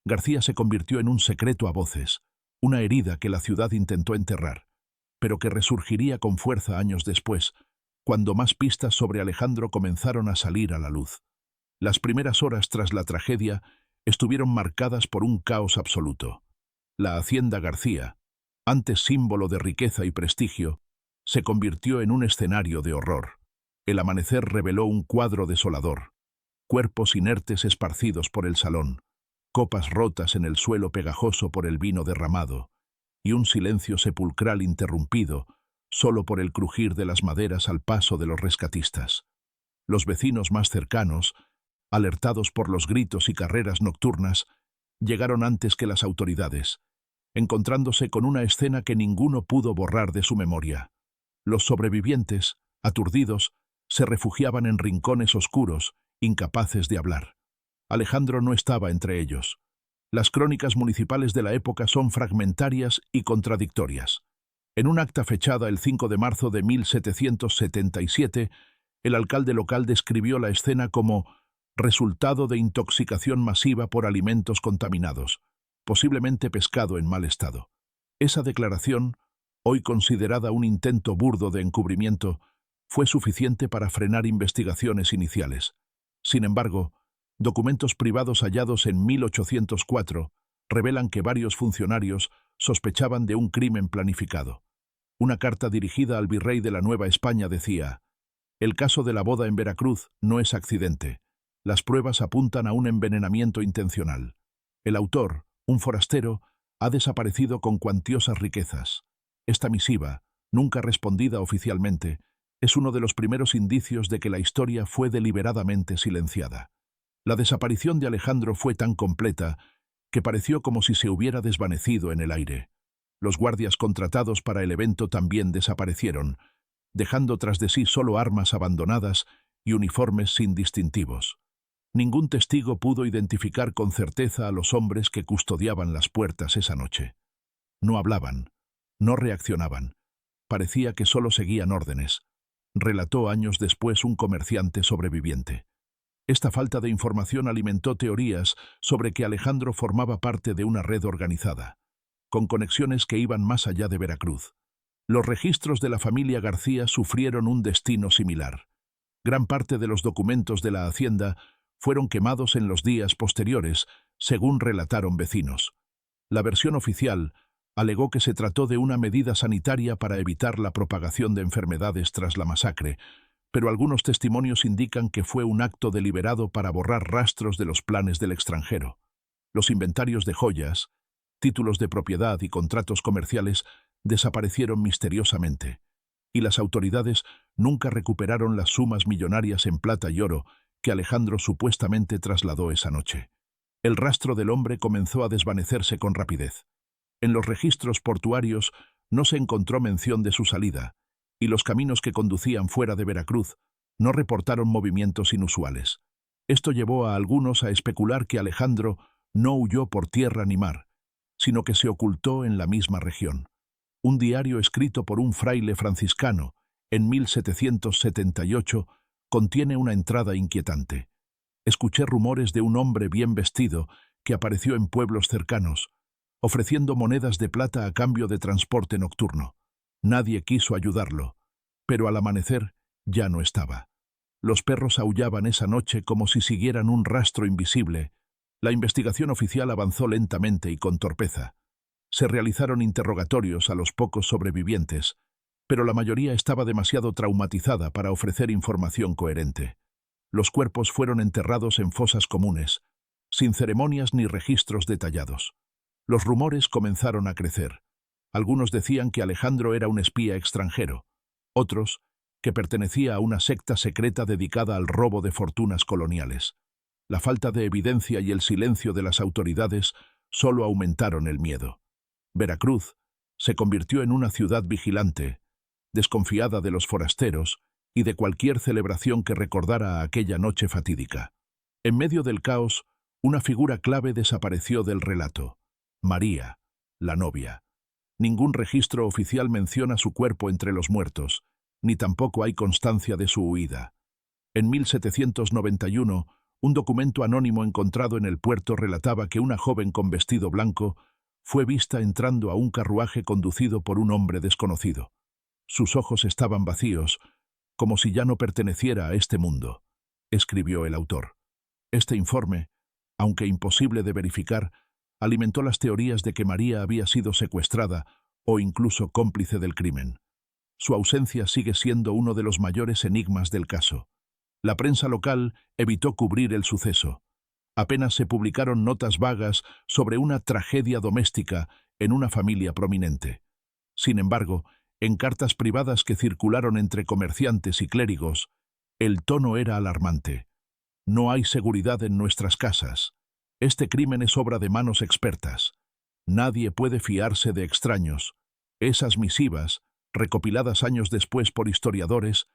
Speaker 1: García se convirtió en un secreto a voces, una herida que la ciudad intentó enterrar, pero que resurgiría con fuerza años después, cuando más pistas sobre Alejandro comenzaron a salir a la luz. Las primeras horas tras la tragedia estuvieron marcadas por un caos absoluto. La hacienda García, antes símbolo de riqueza y prestigio, se convirtió en un escenario de horror. El amanecer reveló un cuadro desolador. Cuerpos inertes esparcidos por el salón, copas rotas en el suelo pegajoso por el vino derramado, y un silencio sepulcral interrumpido solo por el crujir de las maderas al paso de los rescatistas. Los vecinos más cercanos, alertados por los gritos y carreras nocturnas, llegaron antes que las autoridades, encontrándose con una escena que ninguno pudo borrar de su memoria. Los sobrevivientes, aturdidos, se refugiaban en rincones oscuros, incapaces de hablar. Alejandro no estaba entre ellos. Las crónicas municipales de la época son fragmentarias y contradictorias. En un acta fechada el 5 de marzo de 1777, el alcalde local describió la escena como resultado de intoxicación masiva por alimentos contaminados, posiblemente pescado en mal estado. Esa declaración, hoy considerada un intento burdo de encubrimiento, fue suficiente para frenar investigaciones iniciales. Sin embargo, documentos privados hallados en 1804 revelan que varios funcionarios sospechaban de un crimen planificado. Una carta dirigida al virrey de la Nueva España decía: «El caso de la boda en Veracruz no es accidente. Las pruebas apuntan a un envenenamiento intencional. El autor, un forastero, ha desaparecido con cuantiosas riquezas. Esta misiva, nunca respondida oficialmente, es uno de los primeros indicios de que la historia fue deliberadamente silenciada». La desaparición de Alejandro fue tan completa que pareció como si se hubiera desvanecido en el aire. Los guardias contratados para el evento también desaparecieron, dejando tras de sí solo armas abandonadas y uniformes sin distintivos. Ningún testigo pudo identificar con certeza a los hombres que custodiaban las puertas esa noche. No hablaban, no reaccionaban. Parecía que solo seguían órdenes, relató años después un comerciante sobreviviente. Esta falta de información alimentó teorías sobre que Alejandro formaba parte de una red organizada, con conexiones que iban más allá de Veracruz. Los registros de la familia García sufrieron un destino similar. Gran parte de los documentos de la hacienda fueron quemados en los días posteriores, según relataron vecinos. La versión oficial alegó que se trató de una medida sanitaria para evitar la propagación de enfermedades tras la masacre, pero algunos testimonios indican que fue un acto deliberado para borrar rastros de los planes del extranjero. Los inventarios de joyas, títulos de propiedad y contratos comerciales desaparecieron misteriosamente, y las autoridades nunca recuperaron las sumas millonarias en plata y oro que Alejandro supuestamente trasladó esa noche. El rastro del hombre comenzó a desvanecerse con rapidez. En los registros portuarios no se encontró mención de su salida, y los caminos que conducían fuera de Veracruz no reportaron movimientos inusuales. Esto llevó a algunos a especular que Alejandro no huyó por tierra ni mar, sino que se ocultó en la misma región. Un diario escrito por un fraile franciscano en 1778 contiene una entrada inquietante. Escuché rumores de un hombre bien vestido que apareció en pueblos cercanos, ofreciendo monedas de plata a cambio de transporte nocturno. Nadie quiso ayudarlo, pero al amanecer ya no estaba. Los perros aullaban esa noche como si siguieran un rastro invisible. La investigación oficial avanzó lentamente y con torpeza. Se realizaron interrogatorios a los pocos sobrevivientes, pero la mayoría estaba demasiado traumatizada para ofrecer información coherente. Los cuerpos fueron enterrados en fosas comunes, sin ceremonias ni registros detallados. Los rumores comenzaron a crecer. Algunos decían que Alejandro era un espía extranjero, otros que pertenecía a una secta secreta dedicada al robo de fortunas coloniales. La falta de evidencia y el silencio de las autoridades solo aumentaron el miedo. Veracruz se convirtió en una ciudad vigilante, desconfiada de los forasteros y de cualquier celebración que recordara a aquella noche fatídica. En medio del caos, una figura clave desapareció del relato: María, la novia. Ningún registro oficial menciona su cuerpo entre los muertos, ni tampoco hay constancia de su huida. En 1791, un documento anónimo encontrado en el puerto relataba que una joven con vestido blanco fue vista entrando a un carruaje conducido por un hombre desconocido. Sus ojos estaban vacíos, como si ya no perteneciera a este mundo, escribió el autor. Este informe, aunque imposible de verificar, alimentó las teorías de que María había sido secuestrada o incluso cómplice del crimen. Su ausencia sigue siendo uno de los mayores enigmas del caso. La prensa local evitó cubrir el suceso. Apenas se publicaron notas vagas sobre una tragedia doméstica en una familia prominente. Sin embargo, en cartas privadas que circularon entre comerciantes y clérigos, el tono era alarmante. No hay seguridad en nuestras casas. Este crimen es obra de manos expertas. Nadie puede fiarse de extraños. Esas misivas, recopiladas años después por historiadores,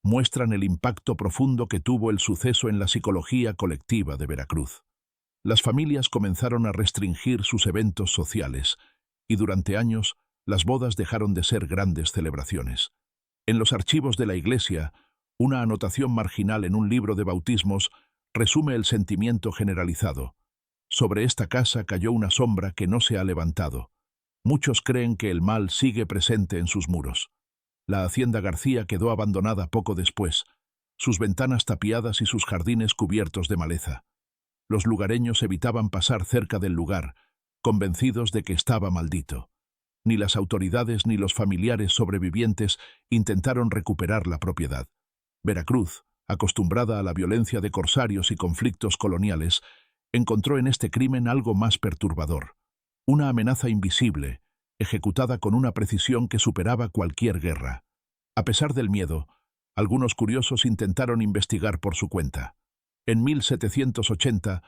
Speaker 1: muestran el impacto profundo que tuvo el suceso en la psicología colectiva de Veracruz. Las familias comenzaron a restringir sus eventos sociales, y durante años las bodas dejaron de ser grandes celebraciones. En los archivos de la iglesia, una anotación marginal en un libro de bautismos resume el sentimiento generalizado. Sobre esta casa cayó una sombra que no se ha levantado. Muchos creen que el mal sigue presente en sus muros. La hacienda García quedó abandonada poco después, sus ventanas tapiadas y sus jardines cubiertos de maleza. Los lugareños evitaban pasar cerca del lugar, convencidos de que estaba maldito. Ni las autoridades ni los familiares sobrevivientes intentaron recuperar la propiedad. Veracruz, acostumbrada a la violencia de corsarios y conflictos coloniales, encontró en este crimen algo más perturbador. Una amenaza invisible, ejecutada con una precisión que superaba cualquier guerra. A pesar del miedo, algunos curiosos intentaron investigar por su cuenta. En 1780,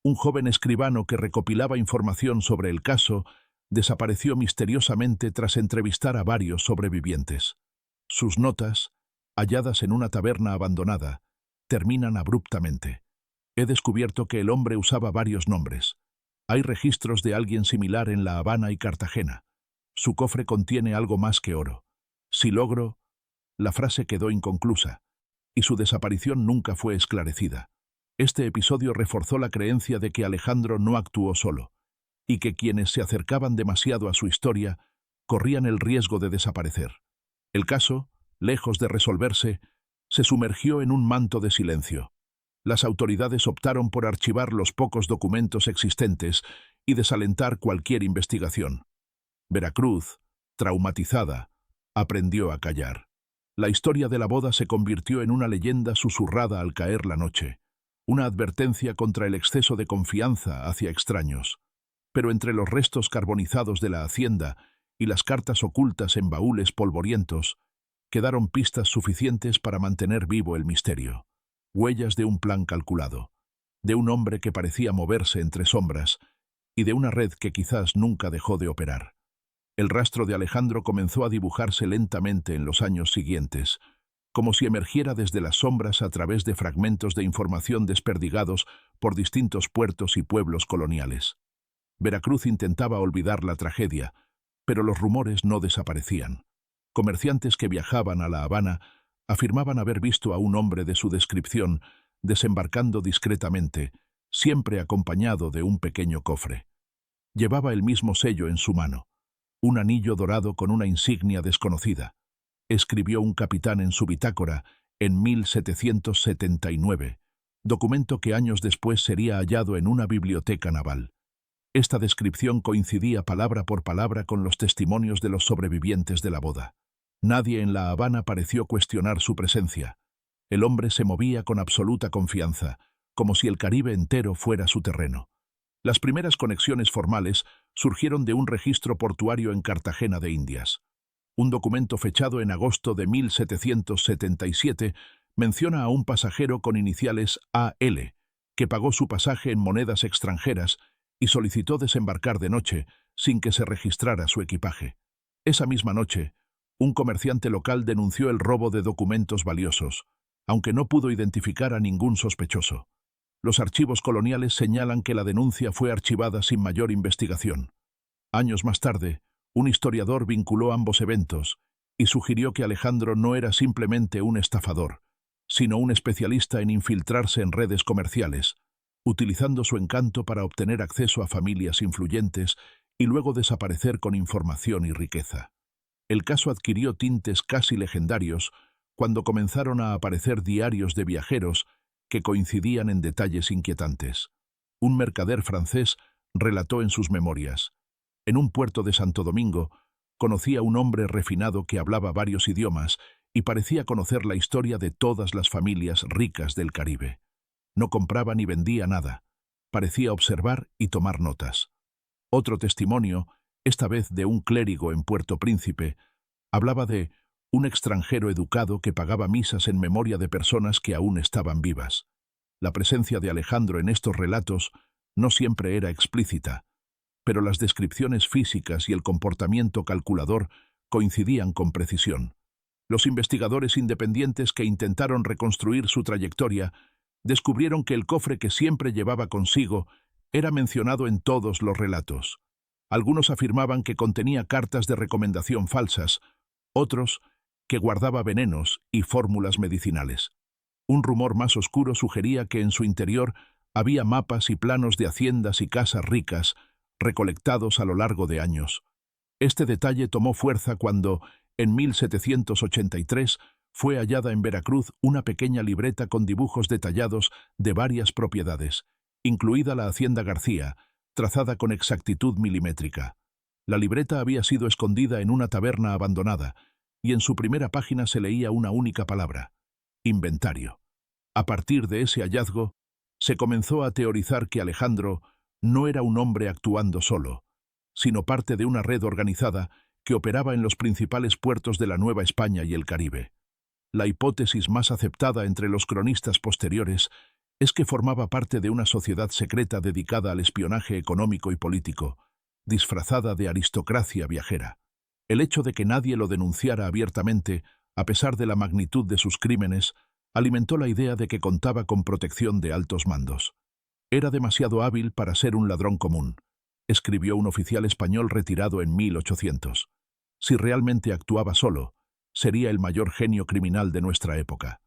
Speaker 1: un joven escribano que recopilaba información sobre el caso desapareció misteriosamente tras entrevistar a varios sobrevivientes. Sus notas, halladas en una taberna abandonada, terminan abruptamente. He descubierto que el hombre usaba varios nombres. Hay registros de alguien similar en La Habana y Cartagena. Su cofre contiene algo más que oro. Si logro... La frase quedó inconclusa, y su desaparición nunca fue esclarecida. Este episodio reforzó la creencia de que Alejandro no actuó solo, y que quienes se acercaban demasiado a su historia corrían el riesgo de desaparecer. El caso, lejos de resolverse, se sumergió en un manto de silencio. Las autoridades optaron por archivar los pocos documentos existentes y desalentar cualquier investigación. Veracruz, traumatizada, aprendió a callar. La historia de la boda se convirtió en una leyenda susurrada al caer la noche, una advertencia contra el exceso de confianza hacia extraños. Pero entre los restos carbonizados de la hacienda y las cartas ocultas en baúles polvorientos, quedaron pistas suficientes para mantener vivo el misterio. Huellas de un plan calculado, de un hombre que parecía moverse entre sombras y de una red que quizás nunca dejó de operar. El rastro de Alejandro comenzó a dibujarse lentamente en los años siguientes, como si emergiera desde las sombras a través de fragmentos de información desperdigados por distintos puertos y pueblos coloniales. Veracruz intentaba olvidar la tragedia, pero los rumores no desaparecían. Comerciantes que viajaban a La Habana afirmaban haber visto a un hombre de su descripción desembarcando discretamente, siempre acompañado de un pequeño cofre. Llevaba el mismo sello en su mano, un anillo dorado con una insignia desconocida. Escribió un capitán en su bitácora en 1779, documento que años después sería hallado en una biblioteca naval. Esta descripción coincidía palabra por palabra con los testimonios de los sobrevivientes de la boda. Nadie en La Habana pareció cuestionar su presencia. El hombre se movía con absoluta confianza, como si el Caribe entero fuera su terreno. Las primeras conexiones formales surgieron de un registro portuario en Cartagena de Indias. Un documento fechado en agosto de 1777 menciona a un pasajero con iniciales A.L., que pagó su pasaje en monedas extranjeras y solicitó desembarcar de noche sin que se registrara su equipaje. Esa misma noche, un comerciante local denunció el robo de documentos valiosos, aunque no pudo identificar a ningún sospechoso. Los archivos coloniales señalan que la denuncia fue archivada sin mayor investigación. Años más tarde, un historiador vinculó ambos eventos y sugirió que Alejandro no era simplemente un estafador, sino un especialista en infiltrarse en redes comerciales, utilizando su encanto para obtener acceso a familias influyentes y luego desaparecer con información y riqueza. El caso adquirió tintes casi legendarios cuando comenzaron a aparecer diarios de viajeros que coincidían en detalles inquietantes. Un mercader francés relató en sus memorias: en un puerto de Santo Domingo, conocí a un hombre refinado que hablaba varios idiomas y parecía conocer la historia de todas las familias ricas del Caribe. No compraba ni vendía nada, parecía observar y tomar notas. Otro testimonio, esta vez de un clérigo en Puerto Príncipe, hablaba de un extranjero educado que pagaba misas en memoria de personas que aún estaban vivas. La presencia de Alejandro en estos relatos no siempre era explícita, pero las descripciones físicas y el comportamiento calculador coincidían con precisión. Los investigadores independientes que intentaron reconstruir su trayectoria descubrieron que el cofre que siempre llevaba consigo Era mencionado en todos los relatos. Algunos afirmaban que contenía cartas de recomendación falsas, otros que guardaba venenos y fórmulas medicinales. Un rumor más oscuro sugería que en su interior había mapas y planos de haciendas y casas ricas, recolectados a lo largo de años. Este detalle tomó fuerza cuando, en 1783, fue hallada en Veracruz una pequeña libreta con dibujos detallados de varias propiedades, incluida la Hacienda García, trazada con exactitud milimétrica. La libreta había sido escondida en una taberna abandonada, y en su primera página se leía una única palabra: inventario. A partir de ese hallazgo, se comenzó a teorizar que Alejandro no era un hombre actuando solo, sino parte de una red organizada que operaba en los principales puertos de la Nueva España y el Caribe. La hipótesis más aceptada entre los cronistas posteriores es que formaba parte de una sociedad secreta dedicada al espionaje económico y político, disfrazada de aristocracia viajera. El hecho de que nadie lo denunciara abiertamente, a pesar de la magnitud de sus crímenes, alimentó la idea de que contaba con protección de altos mandos. Era demasiado hábil para ser un ladrón común, escribió un oficial español retirado en 1800. Si realmente actuaba solo, sería el mayor genio criminal de nuestra época.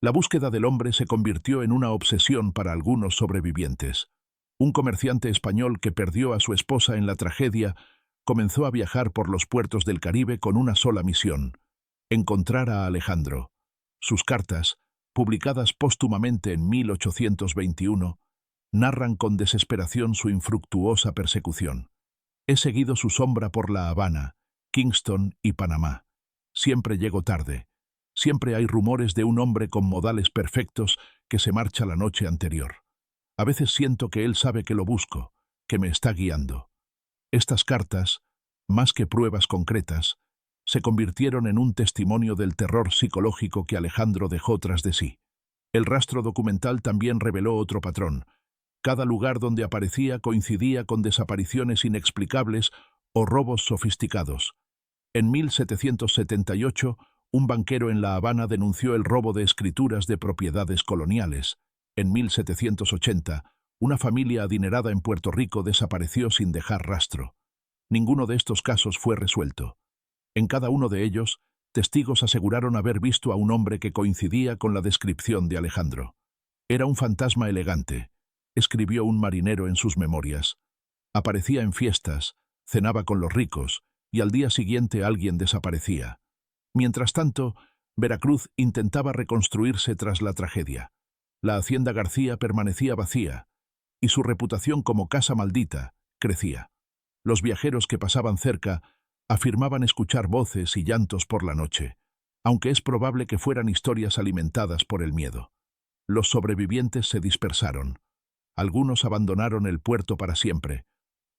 Speaker 1: La búsqueda del hombre se convirtió en una obsesión para algunos sobrevivientes. Un comerciante español que perdió a su esposa en la tragedia comenzó a viajar por los puertos del Caribe con una sola misión: encontrar a Alejandro. Sus cartas, publicadas póstumamente en 1821, narran con desesperación su infructuosa persecución. He seguido su sombra por La Habana, Kingston y Panamá. Siempre llego tarde. Siempre hay rumores de un hombre con modales perfectos que se marcha la noche anterior. A veces siento que él sabe que lo busco, que me está guiando. Estas cartas, más que pruebas concretas, se convirtieron en un testimonio del terror psicológico que Alejandro dejó tras de sí. El rastro documental también reveló otro patrón. Cada lugar donde aparecía coincidía con desapariciones inexplicables o robos sofisticados. En 1778, un banquero en La Habana denunció el robo de escrituras de propiedades coloniales. En 1780, una familia adinerada en Puerto Rico desapareció sin dejar rastro. Ninguno de estos casos fue resuelto. En cada uno de ellos, testigos aseguraron haber visto a un hombre que coincidía con la descripción de Alejandro. Era un fantasma elegante, escribió un marinero en sus memorias. Aparecía en fiestas, cenaba con los ricos, y al día siguiente alguien desaparecía. Mientras tanto, Veracruz intentaba reconstruirse tras la tragedia. La Hacienda García permanecía vacía, y su reputación como casa maldita crecía. Los viajeros que pasaban cerca afirmaban escuchar voces y llantos por la noche, aunque es probable que fueran historias alimentadas por el miedo. Los sobrevivientes se dispersaron. Algunos abandonaron el puerto para siempre,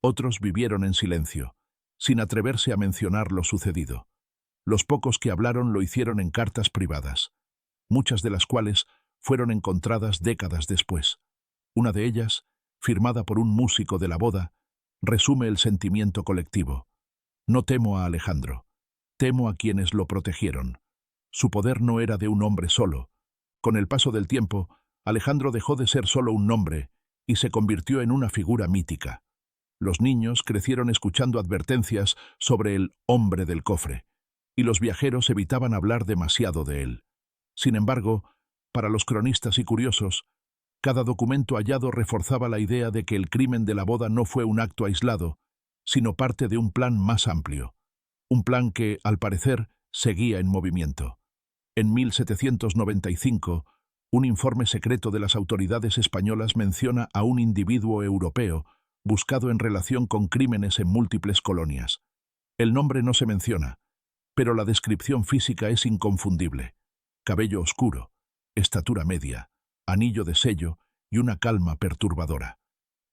Speaker 1: otros vivieron en silencio, sin atreverse a mencionar lo sucedido. Los pocos que hablaron lo hicieron en cartas privadas, muchas de las cuales fueron encontradas décadas después. Una de ellas, firmada por un músico de la boda, resume el sentimiento colectivo. No temo a Alejandro, temo a quienes lo protegieron. Su poder no era de un hombre solo. Con el paso del tiempo, Alejandro dejó de ser solo un nombre y se convirtió en una figura mítica. Los niños crecieron escuchando advertencias sobre el hombre del cofre, y los viajeros evitaban hablar demasiado de él. Sin embargo, para los cronistas y curiosos, cada documento hallado reforzaba la idea de que el crimen de la boda no fue un acto aislado, sino parte de un plan más amplio. Un plan que, al parecer, seguía en movimiento. En 1795, un informe secreto de las autoridades españolas menciona a un individuo europeo buscado en relación con crímenes en múltiples colonias. El nombre no se menciona, pero la descripción física es inconfundible. Cabello oscuro, estatura media, anillo de sello y una calma perturbadora.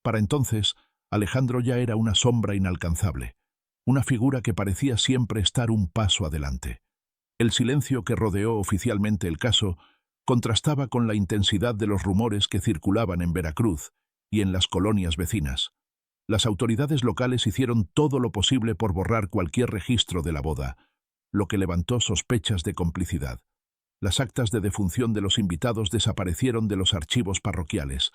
Speaker 1: Para entonces, Alejandro ya era una sombra inalcanzable, una figura que parecía siempre estar un paso adelante. El silencio que rodeó oficialmente el caso contrastaba con la intensidad de los rumores que circulaban en Veracruz y en las colonias vecinas. Las autoridades locales hicieron todo lo posible por borrar cualquier registro de la boda, lo que levantó sospechas de complicidad. Las actas de defunción de los invitados desaparecieron de los archivos parroquiales,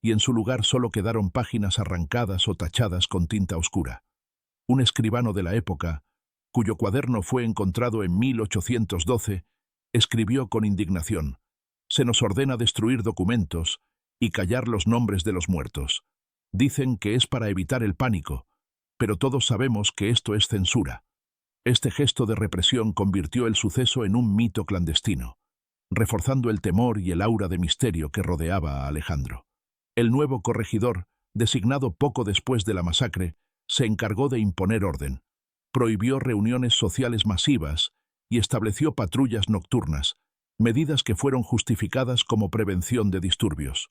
Speaker 1: y en su lugar solo quedaron páginas arrancadas o tachadas con tinta oscura. Un escribano de la época, cuyo cuaderno fue encontrado en 1812, escribió con indignación: «Se nos ordena destruir documentos y callar los nombres de los muertos. Dicen que es para evitar el pánico, pero todos sabemos que esto es censura». Este gesto de represión convirtió el suceso en un mito clandestino, reforzando el temor y el aura de misterio que rodeaba a Alejandro. El nuevo corregidor, designado poco después de la masacre, se encargó de imponer orden, prohibió reuniones sociales masivas y estableció patrullas nocturnas, medidas que fueron justificadas como prevención de disturbios.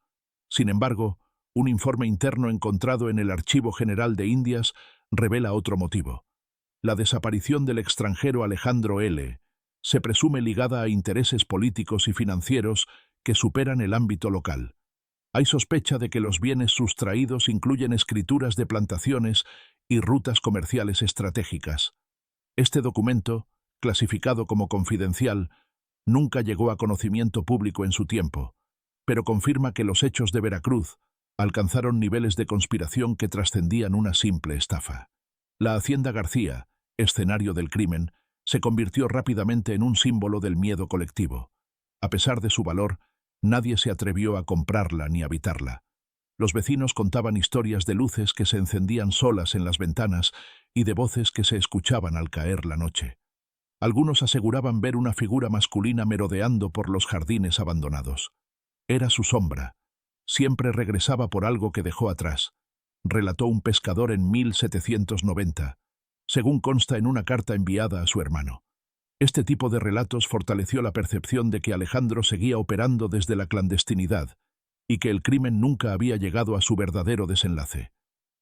Speaker 1: Sin embargo, un informe interno encontrado en el Archivo General de Indias revela otro motivo. La desaparición del extranjero Alejandro L. se presume ligada a intereses políticos y financieros que superan el ámbito local. Hay sospecha de que los bienes sustraídos incluyen escrituras de plantaciones y rutas comerciales estratégicas. Este documento, clasificado como confidencial, nunca llegó a conocimiento público en su tiempo, pero confirma que los hechos de Veracruz alcanzaron niveles de conspiración que trascendían una simple estafa. La Hacienda García, escenario del crimen, se convirtió rápidamente en un símbolo del miedo colectivo. A pesar de su valor, nadie se atrevió a comprarla ni habitarla. Los vecinos contaban historias de luces que se encendían solas en las ventanas y de voces que se escuchaban al caer la noche. Algunos aseguraban ver una figura masculina merodeando por los jardines abandonados. Era su sombra. Siempre regresaba por algo que dejó atrás, relató un pescador en 1790, según consta en una carta enviada a su hermano. Este tipo de relatos fortaleció la percepción de que Alejandro seguía operando desde la clandestinidad y que el crimen nunca había llegado a su verdadero desenlace.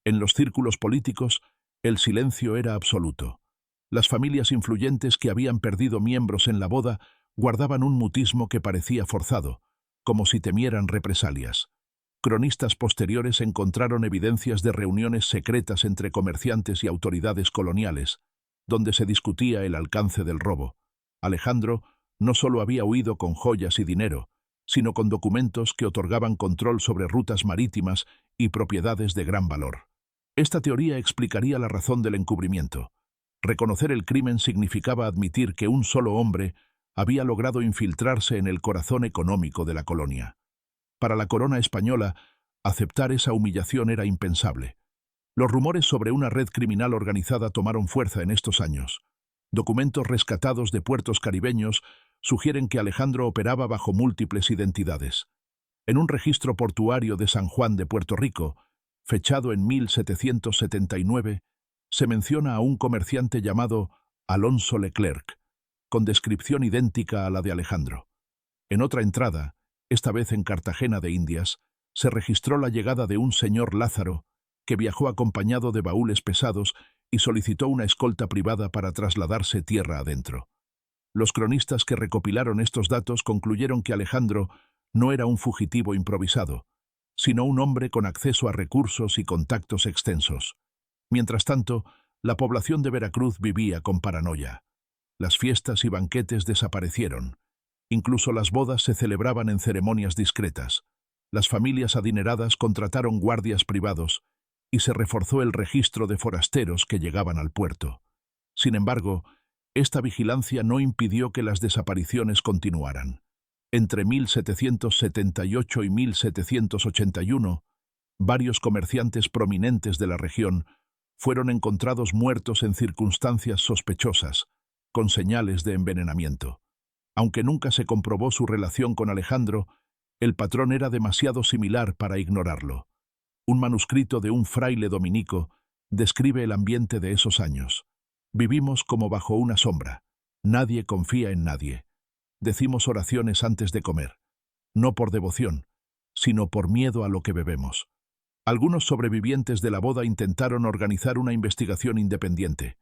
Speaker 1: En los círculos políticos, el silencio era absoluto. Las familias influyentes que habían perdido miembros en la boda guardaban un mutismo que parecía forzado, como si temieran represalias. Cronistas posteriores encontraron evidencias de reuniones secretas entre comerciantes y autoridades coloniales, donde se discutía el alcance del robo. Alejandro no solo había huido con joyas y dinero, sino con documentos que otorgaban control sobre rutas marítimas y propiedades de gran valor. Esta teoría explicaría la razón del encubrimiento. Reconocer el crimen significaba admitir que un solo hombre había logrado infiltrarse en el corazón económico de la colonia. Para la corona española, aceptar esa humillación era impensable. Los rumores sobre una red criminal organizada tomaron fuerza en estos años. Documentos rescatados de puertos caribeños sugieren que Alejandro operaba bajo múltiples identidades. En un registro portuario de San Juan de Puerto Rico, fechado en 1779, se menciona a un comerciante llamado Alonso Leclerc, con descripción idéntica a la de Alejandro. En otra entrada, esta vez en Cartagena de Indias, se registró la llegada de un señor Lázaro, que viajó acompañado de baúles pesados y solicitó una escolta privada para trasladarse tierra adentro. Los cronistas que recopilaron estos datos concluyeron que Alejandro no era un fugitivo improvisado, sino un hombre con acceso a recursos y contactos extensos. Mientras tanto, la población de Veracruz vivía con paranoia. Las fiestas y banquetes desaparecieron. Incluso las bodas se celebraban en ceremonias discretas. Las familias adineradas contrataron guardias privados y se reforzó el registro de forasteros que llegaban al puerto. Sin embargo, esta vigilancia no impidió que las desapariciones continuaran. Entre 1778 y 1781, varios comerciantes prominentes de la región fueron encontrados muertos en circunstancias sospechosas, con señales de envenenamiento. Aunque nunca se comprobó su relación con Alejandro, el patrón era demasiado similar para ignorarlo. Un manuscrito de un fraile dominico describe el ambiente de esos años. Vivimos como bajo una sombra. Nadie confía en nadie. Decimos oraciones antes de comer, no por devoción, sino por miedo a lo que bebemos. Algunos sobrevivientes de la boda intentaron organizar una investigación independiente.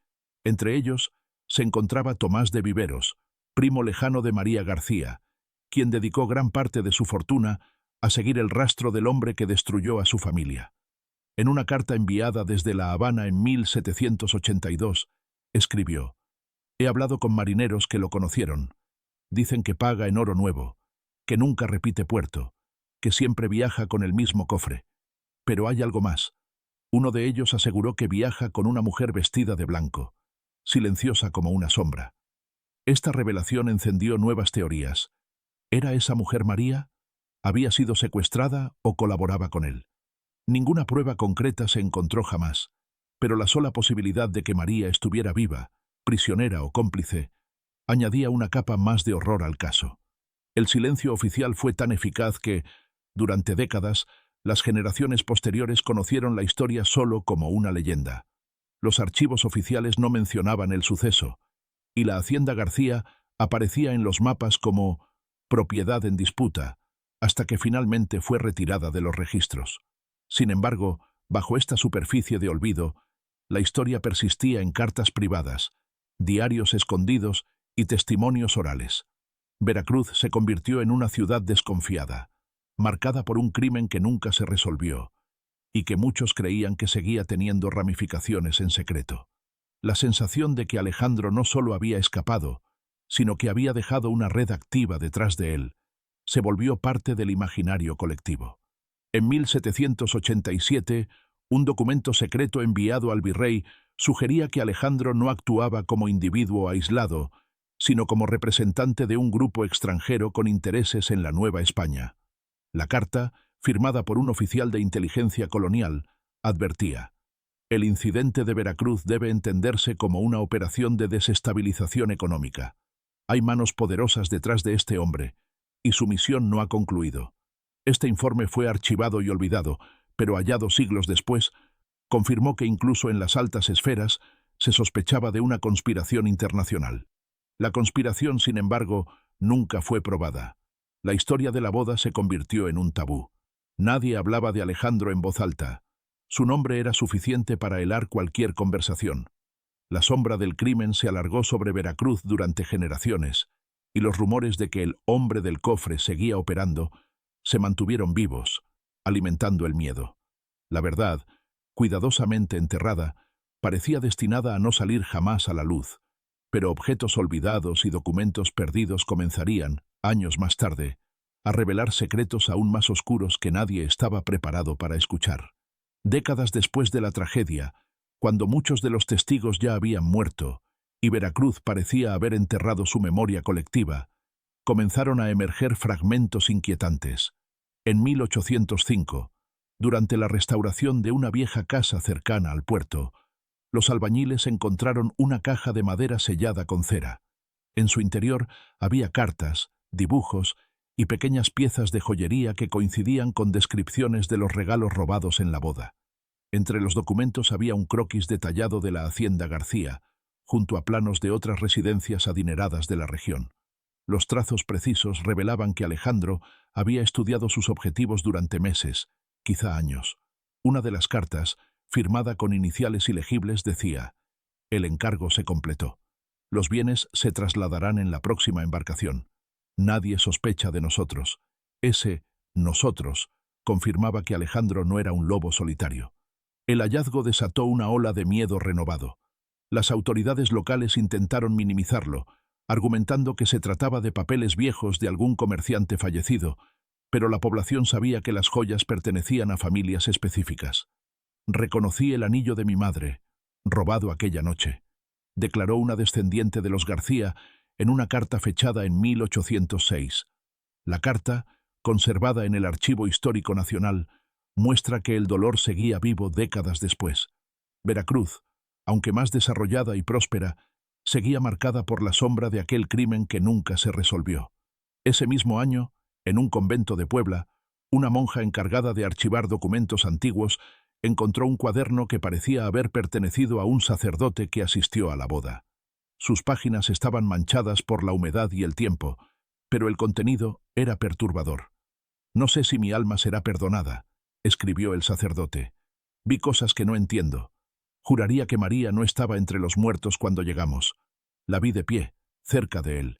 Speaker 1: Entre ellos se encontraba Tomás de Viveros, primo lejano de María García, quien dedicó gran parte de su fortuna a seguir el rastro del hombre que destruyó a su familia. En una carta enviada desde La Habana en 1782, escribió: «He hablado con marineros que lo conocieron. Dicen que paga en oro nuevo, que nunca repite puerto, que siempre viaja con el mismo cofre. Pero hay algo más. Uno de ellos aseguró que viaja con una mujer vestida de blanco, silenciosa como una sombra. Esta revelación encendió nuevas teorías. ¿Era esa mujer María? ¿Había sido secuestrada o colaboraba con él? Ninguna prueba concreta se encontró jamás, pero la sola posibilidad de que María estuviera viva, prisionera o cómplice, añadía una capa más de horror al caso. El silencio oficial fue tan eficaz que, durante décadas, las generaciones posteriores conocieron la historia solo como una leyenda. Los archivos oficiales no mencionaban el suceso, y la Hacienda García aparecía en los mapas como propiedad en disputa, hasta que finalmente fue retirada de los registros. Sin embargo, bajo esta superficie de olvido, la historia persistía en cartas privadas, diarios escondidos y testimonios orales. Veracruz se convirtió en una ciudad desconfiada, marcada por un crimen que nunca se resolvió, y que muchos creían que seguía teniendo ramificaciones en secreto. La sensación de que Alejandro no solo había escapado, sino que había dejado una red activa detrás de él, se volvió parte del imaginario colectivo. En 1787, un documento secreto enviado al virrey sugería que Alejandro no actuaba como individuo aislado, sino como representante de un grupo extranjero con intereses en la Nueva España. La carta, firmada por un oficial de inteligencia colonial, advertía: el incidente de Veracruz debe entenderse como una operación de desestabilización económica. Hay manos poderosas detrás de este hombre, y su misión no ha concluido. Este informe fue archivado y olvidado, pero hallado siglos después, confirmó que incluso en las altas esferas se sospechaba de una conspiración internacional. La conspiración, sin embargo, nunca fue probada. La historia de la boda se convirtió en un tabú. Nadie hablaba de Alejandro en voz alta. Su nombre era suficiente para helar cualquier conversación. La sombra del crimen se alargó sobre Veracruz durante generaciones, y los rumores de que el hombre del cofre seguía operando se mantuvieron vivos, alimentando el miedo. La verdad, cuidadosamente enterrada, parecía destinada a no salir jamás a la luz, pero objetos olvidados y documentos perdidos comenzarían, años más tarde, a revelar secretos aún más oscuros que nadie estaba preparado para escuchar. Décadas después de la tragedia, cuando muchos de los testigos ya habían muerto y Veracruz parecía haber enterrado su memoria colectiva, comenzaron a emerger fragmentos inquietantes. En 1805, durante la restauración de una vieja casa cercana al puerto, los albañiles encontraron una caja de madera sellada con cera. En su interior había cartas, dibujos y pequeñas piezas de joyería que coincidían con descripciones de los regalos robados en la boda. Entre los documentos había un croquis detallado de la Hacienda García, junto a planos de otras residencias adineradas de la región. Los trazos precisos revelaban que Alejandro había estudiado sus objetivos durante meses, quizá años. Una de las cartas, firmada con iniciales ilegibles, decía: el encargo se completó. Los bienes se trasladarán en la próxima embarcación. Nadie sospecha de nosotros. Ese nosotros confirmaba que Alejandro no era un lobo solitario. El hallazgo desató una ola de miedo renovado. Las autoridades locales intentaron minimizarlo, argumentando que se trataba de papeles viejos de algún comerciante fallecido, pero la población sabía que las joyas pertenecían a familias específicas. «Reconocí el anillo de mi madre, robado aquella noche», declaró una descendiente de los García en una carta fechada en 1806. La carta, conservada en el Archivo Histórico Nacional, muestra que el dolor seguía vivo décadas después. Veracruz, aunque más desarrollada y próspera, seguía marcada por la sombra de aquel crimen que nunca se resolvió. Ese mismo año, en un convento de Puebla, una monja encargada de archivar documentos antiguos encontró un cuaderno que parecía haber pertenecido a un sacerdote que asistió a la boda. Sus páginas estaban manchadas por la humedad y el tiempo, pero el contenido era perturbador. «No sé si mi alma será perdonada», escribió el sacerdote. «Vi cosas que no entiendo. Juraría que María no estaba entre los muertos cuando llegamos. La vi de pie, cerca de él.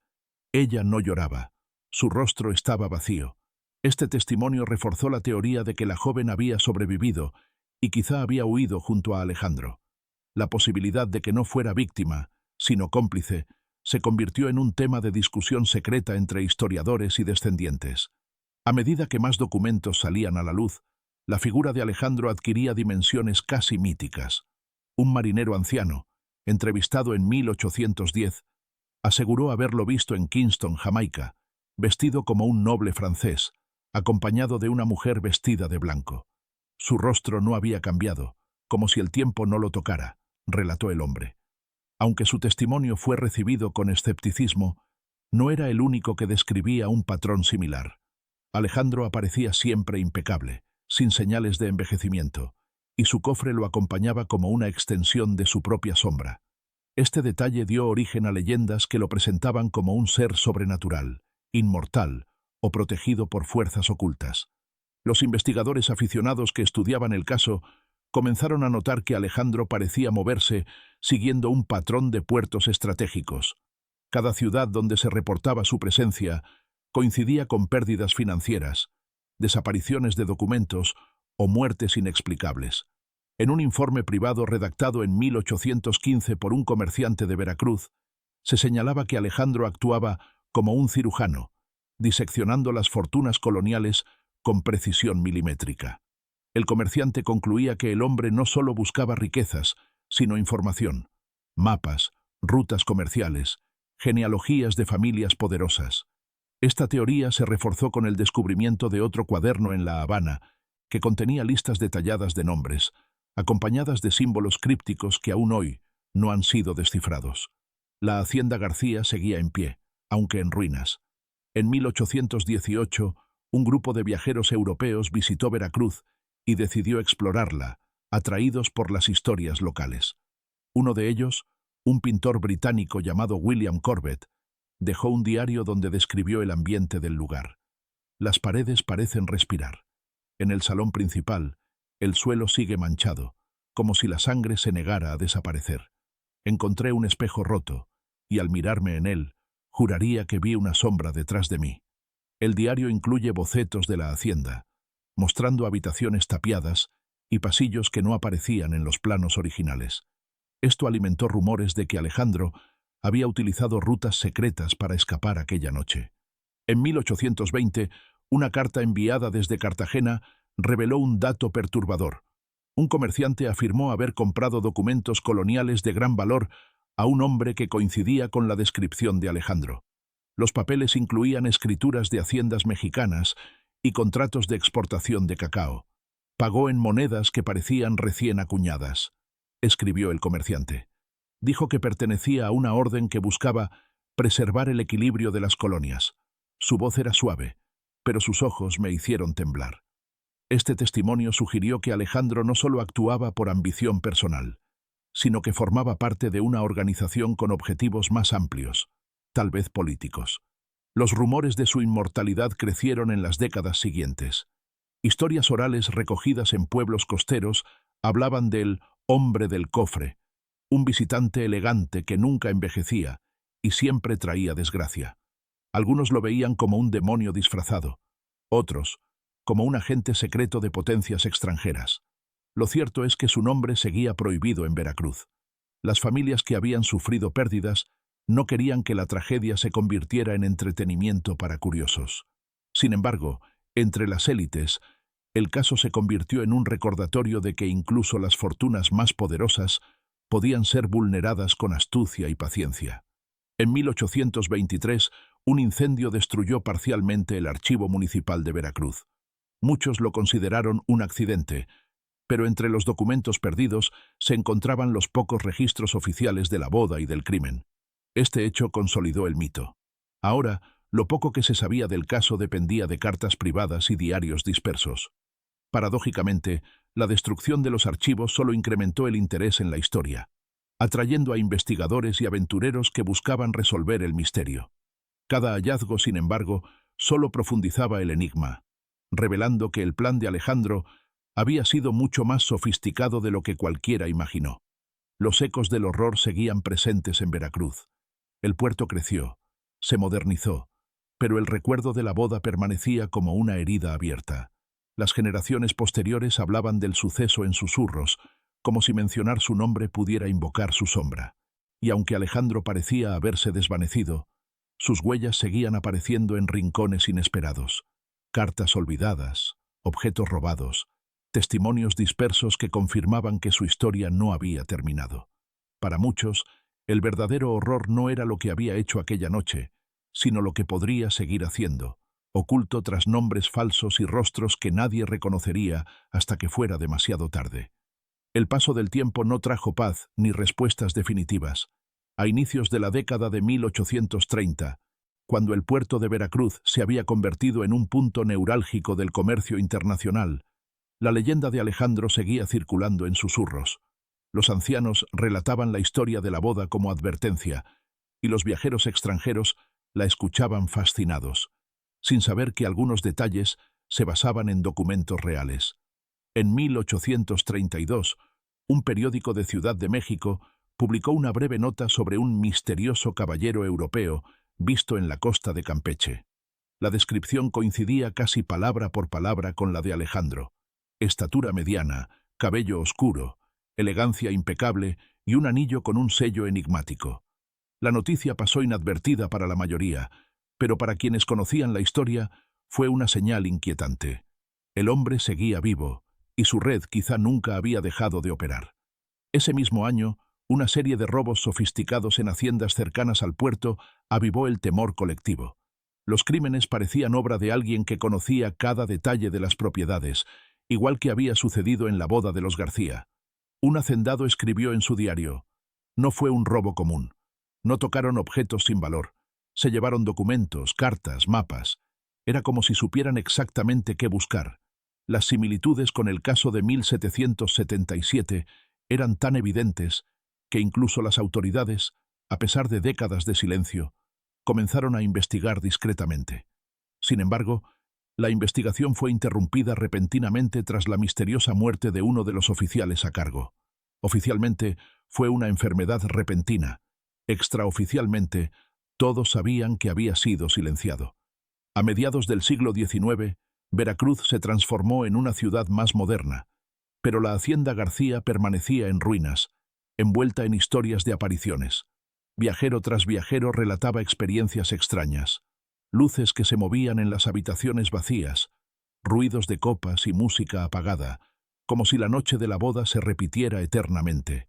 Speaker 1: Ella no lloraba. Su rostro estaba vacío. Este testimonio reforzó la teoría de que la joven había sobrevivido y quizá había huido junto a Alejandro. La posibilidad de que no fuera víctima, sino cómplice, se convirtió en un tema de discusión secreta entre historiadores y descendientes. A medida que más documentos salían a la luz, la figura de Alejandro adquiría dimensiones casi míticas. Un marinero anciano, entrevistado en 1810, aseguró haberlo visto en Kingston, Jamaica, vestido como un noble francés, acompañado de una mujer vestida de blanco. Su rostro no había cambiado, como si el tiempo no lo tocara, relató el hombre. Aunque su testimonio fue recibido con escepticismo, no era el único que describía un patrón similar. Alejandro aparecía siempre impecable, sin señales de envejecimiento, y su cofre lo acompañaba como una extensión de su propia sombra. Este detalle dio origen a leyendas que lo presentaban como un ser sobrenatural, inmortal o protegido por fuerzas ocultas. Los investigadores aficionados que estudiaban el caso comenzaron a notar que Alejandro parecía moverse siguiendo un patrón de puertos estratégicos. Cada ciudad donde se reportaba su presencia coincidía con pérdidas financieras, desapariciones de documentos o muertes inexplicables. En un informe privado redactado en 1815 por un comerciante de Veracruz, se señalaba que Alejandro actuaba como un cirujano, diseccionando las fortunas coloniales con precisión milimétrica. El comerciante concluía que el hombre no solo buscaba riquezas, sino información, mapas, rutas comerciales, genealogías de familias poderosas. Esta teoría se reforzó con el descubrimiento de otro cuaderno en La Habana, que contenía listas detalladas de nombres, acompañadas de símbolos crípticos que aún hoy no han sido descifrados. La hacienda García seguía en pie, aunque en ruinas. En 1818, un grupo de viajeros europeos visitó Veracruz y decidió explorarla, atraídos por las historias locales. Uno de ellos, un pintor británico llamado William Corbett, dejó un diario donde describió el ambiente del lugar. Las paredes parecen respirar. En el salón principal, el suelo sigue manchado, como si la sangre se negara a desaparecer. Encontré un espejo roto, y al mirarme en él, juraría que vi una sombra detrás de mí. El diario incluye bocetos de la hacienda, mostrando habitaciones tapiadas y pasillos que no aparecían en los planos originales. Esto alimentó rumores de que Alejandro había utilizado rutas secretas para escapar aquella noche. En 1820, una carta enviada desde Cartagena reveló un dato perturbador. Un comerciante afirmó haber comprado documentos coloniales de gran valor a un hombre que coincidía con la descripción de Alejandro. Los papeles incluían escrituras de haciendas mexicanas y contratos de exportación de cacao. Pagó en monedas que parecían recién acuñadas, escribió el comerciante. Dijo que pertenecía a una orden que buscaba preservar el equilibrio de las colonias. Su voz era suave, pero sus ojos me hicieron temblar. Este testimonio sugirió que Alejandro no solo actuaba por ambición personal, sino que formaba parte de una organización con objetivos más amplios, tal vez políticos. Los rumores de su inmortalidad crecieron en las décadas siguientes. Historias orales recogidas en pueblos costeros hablaban del hombre del cofre, un visitante elegante que nunca envejecía y siempre traía desgracia. Algunos lo veían como un demonio disfrazado, otros como un agente secreto de potencias extranjeras. Lo cierto es que su nombre seguía prohibido en Veracruz. Las familias que habían sufrido pérdidas no querían que la tragedia se convirtiera en entretenimiento para curiosos. Sin embargo, entre las élites, el caso se convirtió en un recordatorio de que incluso las fortunas más poderosas podían ser vulneradas con astucia y paciencia. En 1823, un incendio destruyó parcialmente el archivo municipal de Veracruz. Muchos lo consideraron un accidente, pero entre los documentos perdidos se encontraban los pocos registros oficiales de la boda y del crimen. Este hecho consolidó el mito. Ahora, lo poco que se sabía del caso dependía de cartas privadas y diarios dispersos. Paradójicamente, la destrucción de los archivos solo incrementó el interés en la historia, atrayendo a investigadores y aventureros que buscaban resolver el misterio. Cada hallazgo, sin embargo, solo profundizaba el enigma, revelando que el plan de Alejandro había sido mucho más sofisticado de lo que cualquiera imaginó. Los ecos del horror seguían presentes en Veracruz. El puerto creció, se modernizó, pero el recuerdo de la boda permanecía como una herida abierta. Las generaciones posteriores hablaban del suceso en susurros, como si mencionar su nombre pudiera invocar su sombra. Y aunque Alejandro parecía haberse desvanecido, sus huellas seguían apareciendo en rincones inesperados. cartas olvidadas, objetos robados, testimonios dispersos que confirmaban que su historia no había terminado. Para muchos, el verdadero horror no era lo que había hecho aquella noche, sino lo que podría seguir haciendo, oculto tras nombres falsos y rostros que nadie reconocería hasta que fuera demasiado tarde. El paso del tiempo no trajo paz ni respuestas definitivas. A inicios de la década de 1830, cuando el puerto de Veracruz se había convertido en un punto neurálgico del comercio internacional, la leyenda de Alejandro seguía circulando en susurros. Los ancianos relataban la historia de la boda como advertencia, y los viajeros extranjeros la escuchaban fascinados, sin saber que algunos detalles se basaban en documentos reales. En 1832, un periódico de Ciudad de México publicó una breve nota sobre un misterioso caballero europeo visto en la costa de Campeche. La descripción coincidía casi palabra por palabra con la de Alejandro. Estatura mediana, cabello oscuro, elegancia impecable y un anillo con un sello enigmático. La noticia pasó inadvertida para la mayoría, pero para quienes conocían la historia fue una señal inquietante. El hombre seguía vivo, y su red quizá nunca había dejado de operar. Ese mismo año, una serie de robos sofisticados en haciendas cercanas al puerto avivó el temor colectivo. Los crímenes parecían obra de alguien que conocía cada detalle de las propiedades, igual que había sucedido en la boda de los García. Un hacendado escribió en su diario: «No fue un robo común. No tocaron objetos sin valor. Se llevaron documentos, cartas, mapas. Era como si supieran exactamente qué buscar. Las similitudes con el caso de 1777 eran tan evidentes que incluso las autoridades, a pesar de décadas de silencio, comenzaron a investigar discretamente. Sin embargo, la investigación fue interrumpida repentinamente tras la misteriosa muerte de uno de los oficiales a cargo. Oficialmente, fue una enfermedad repentina. Extraoficialmente, todos sabían que había sido silenciado. A mediados del siglo XIX, Veracruz se transformó en una ciudad más moderna, pero la hacienda García permanecía en ruinas, envuelta en historias de apariciones. Viajero tras viajero relataba experiencias extrañas, luces que se movían en las habitaciones vacías, ruidos de copas y música apagada, como si la noche de la boda se repitiera eternamente.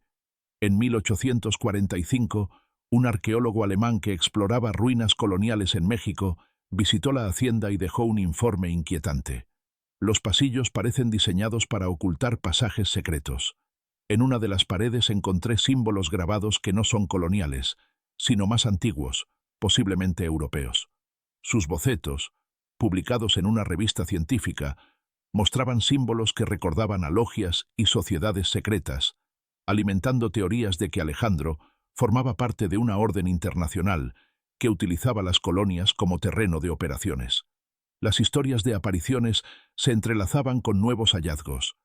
Speaker 1: En 1845, un arqueólogo alemán que exploraba ruinas coloniales en México visitó la hacienda y dejó un informe inquietante. Los pasillos parecen diseñados para ocultar pasajes secretos. En una de las paredes encontré símbolos grabados que no son coloniales, sino más antiguos, posiblemente europeos. Sus bocetos, publicados en una revista científica, mostraban símbolos que recordaban a logias y sociedades secretas, alimentando teorías de que Alejandro formaba parte de una orden internacional que utilizaba las colonias como terreno de operaciones. Las historias de apariciones se entrelazaban con nuevos hallazgos.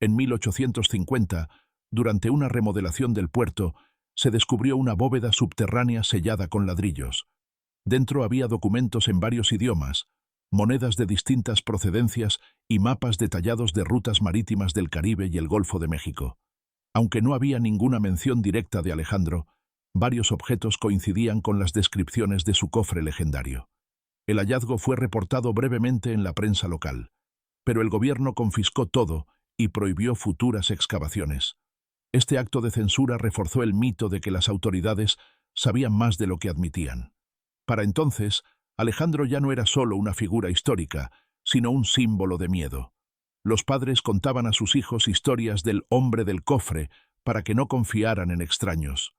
Speaker 1: En 1850, durante una remodelación del puerto, se descubrió una bóveda subterránea sellada con ladrillos. Dentro había documentos en varios idiomas, monedas de distintas procedencias y mapas detallados de rutas marítimas del Caribe y el Golfo de México. Aunque no había ninguna mención directa de Alejandro, varios objetos coincidían con las descripciones de su cofre legendario. El hallazgo fue reportado brevemente en la prensa local, pero el gobierno confiscó todo y prohibió futuras excavaciones. Este acto de censura reforzó el mito de que las autoridades sabían más de lo que admitían. Para entonces, Alejandro ya no era solo una figura histórica, sino un símbolo de miedo. Los padres contaban a sus hijos historias del hombre del cofre para que no confiaran en extraños.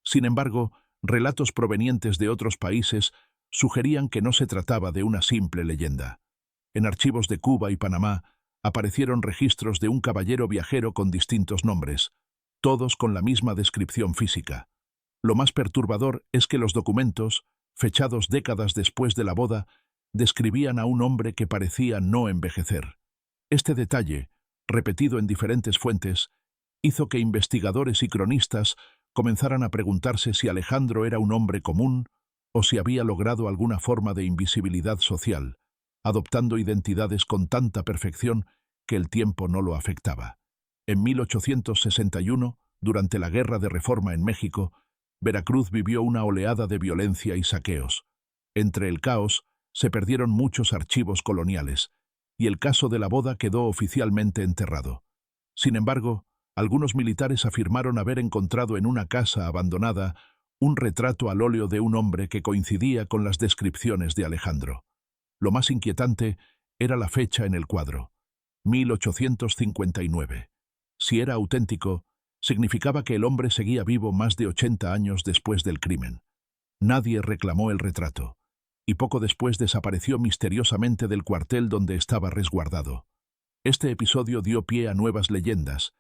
Speaker 1: Sin embargo, relatos provenientes de otros países sugerían que no se trataba de una simple leyenda. En archivos de Cuba y Panamá aparecieron registros de un caballero viajero con distintos nombres, todos con la misma descripción física. Lo más perturbador es que los documentos, fechados décadas después de la boda, describían a un hombre que parecía no envejecer. Este detalle, repetido en diferentes fuentes, hizo que investigadores y cronistas comenzaran a preguntarse si Alejandro era un hombre común o si había logrado alguna forma de invisibilidad social, adoptando identidades con tanta perfección que el tiempo no lo afectaba. En 1861, durante la Guerra de Reforma en México, Veracruz vivió una oleada de violencia y saqueos. Entre el caos, se perdieron muchos archivos coloniales, y el caso de la boda quedó oficialmente enterrado. Sin embargo, algunos militares afirmaron haber encontrado en una casa abandonada un retrato al óleo de un hombre que coincidía con las descripciones de Alejandro. Lo más inquietante era la fecha en el cuadro, 1859. Si era auténtico, significaba que el hombre seguía vivo más de 80 años después del crimen. Nadie reclamó el retrato, y poco después desapareció misteriosamente del cuartel donde estaba resguardado. Este episodio dio pie a nuevas leyendas,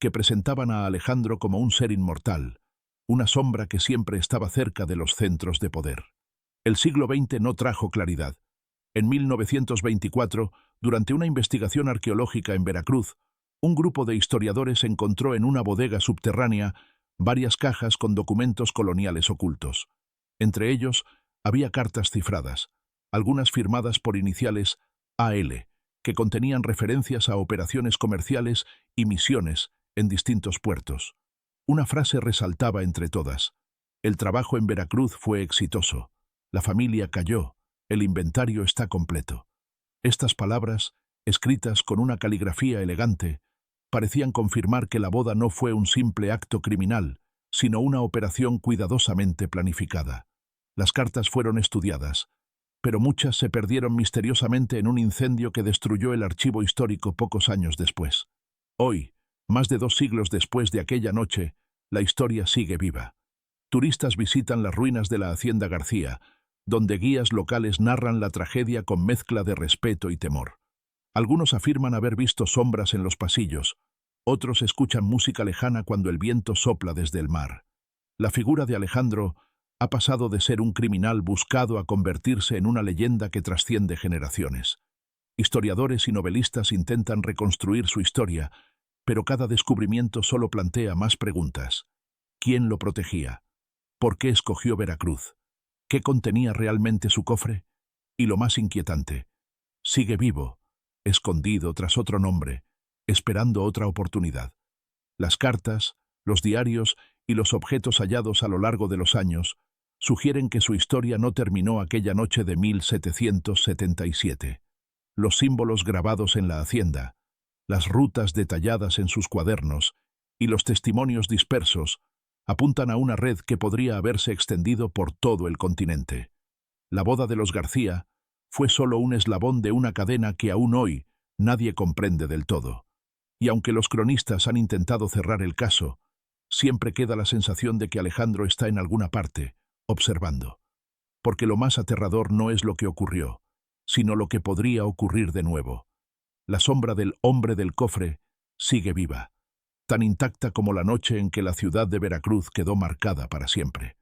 Speaker 1: que presentaban a Alejandro como un ser inmortal, una sombra que siempre estaba cerca de los centros de poder. El siglo XX no trajo claridad. En 1924, durante una investigación arqueológica en Veracruz, un grupo de historiadores encontró en una bodega subterránea varias cajas con documentos coloniales ocultos. Entre ellos, había cartas cifradas, algunas firmadas por iniciales AL, que contenían referencias a operaciones comerciales y misiones en distintos puertos. Una frase resaltaba entre todas: el trabajo en Veracruz fue exitoso, la familia cayó, el inventario está completo. Estas palabras, escritas con una caligrafía elegante, parecían confirmar que la boda no fue un simple acto criminal, sino una operación cuidadosamente planificada. Las cartas fueron estudiadas, pero muchas se perdieron misteriosamente en un incendio que destruyó el archivo histórico pocos años después. Hoy, más de 2 siglos después de aquella noche, la historia sigue viva. Turistas visitan las ruinas de la Hacienda García, donde guías locales narran la tragedia con mezcla de respeto y temor. Algunos afirman haber visto sombras en los pasillos, otros escuchan música lejana cuando el viento sopla desde el mar. La figura de Alejandro ha pasado de ser un criminal buscado a convertirse en una leyenda que trasciende generaciones. Historiadores y novelistas intentan reconstruir su historia, pero cada descubrimiento solo plantea más preguntas. ¿Quién lo protegía? ¿Por qué escogió Veracruz? ¿Qué contenía realmente su cofre? Y lo más inquietante, sigue vivo, escondido tras otro nombre, esperando otra oportunidad. Las cartas, los diarios y los objetos hallados a lo largo de los años sugieren que su historia no terminó aquella noche de 1777. Los símbolos grabados en la hacienda, las rutas detalladas en sus cuadernos y los testimonios dispersos apuntan a una red que podría haberse extendido por todo el continente. La boda de los García fue solo un eslabón de una cadena que aún hoy nadie comprende del todo. Y aunque los cronistas han intentado cerrar el caso, siempre queda la sensación de que Alejandro está en alguna parte, observando. Porque lo más aterrador no es lo que ocurrió, sino lo que podría ocurrir de nuevo. La sombra del hombre del cofre sigue viva, tan intacta como la noche en que la ciudad de Veracruz quedó marcada para siempre.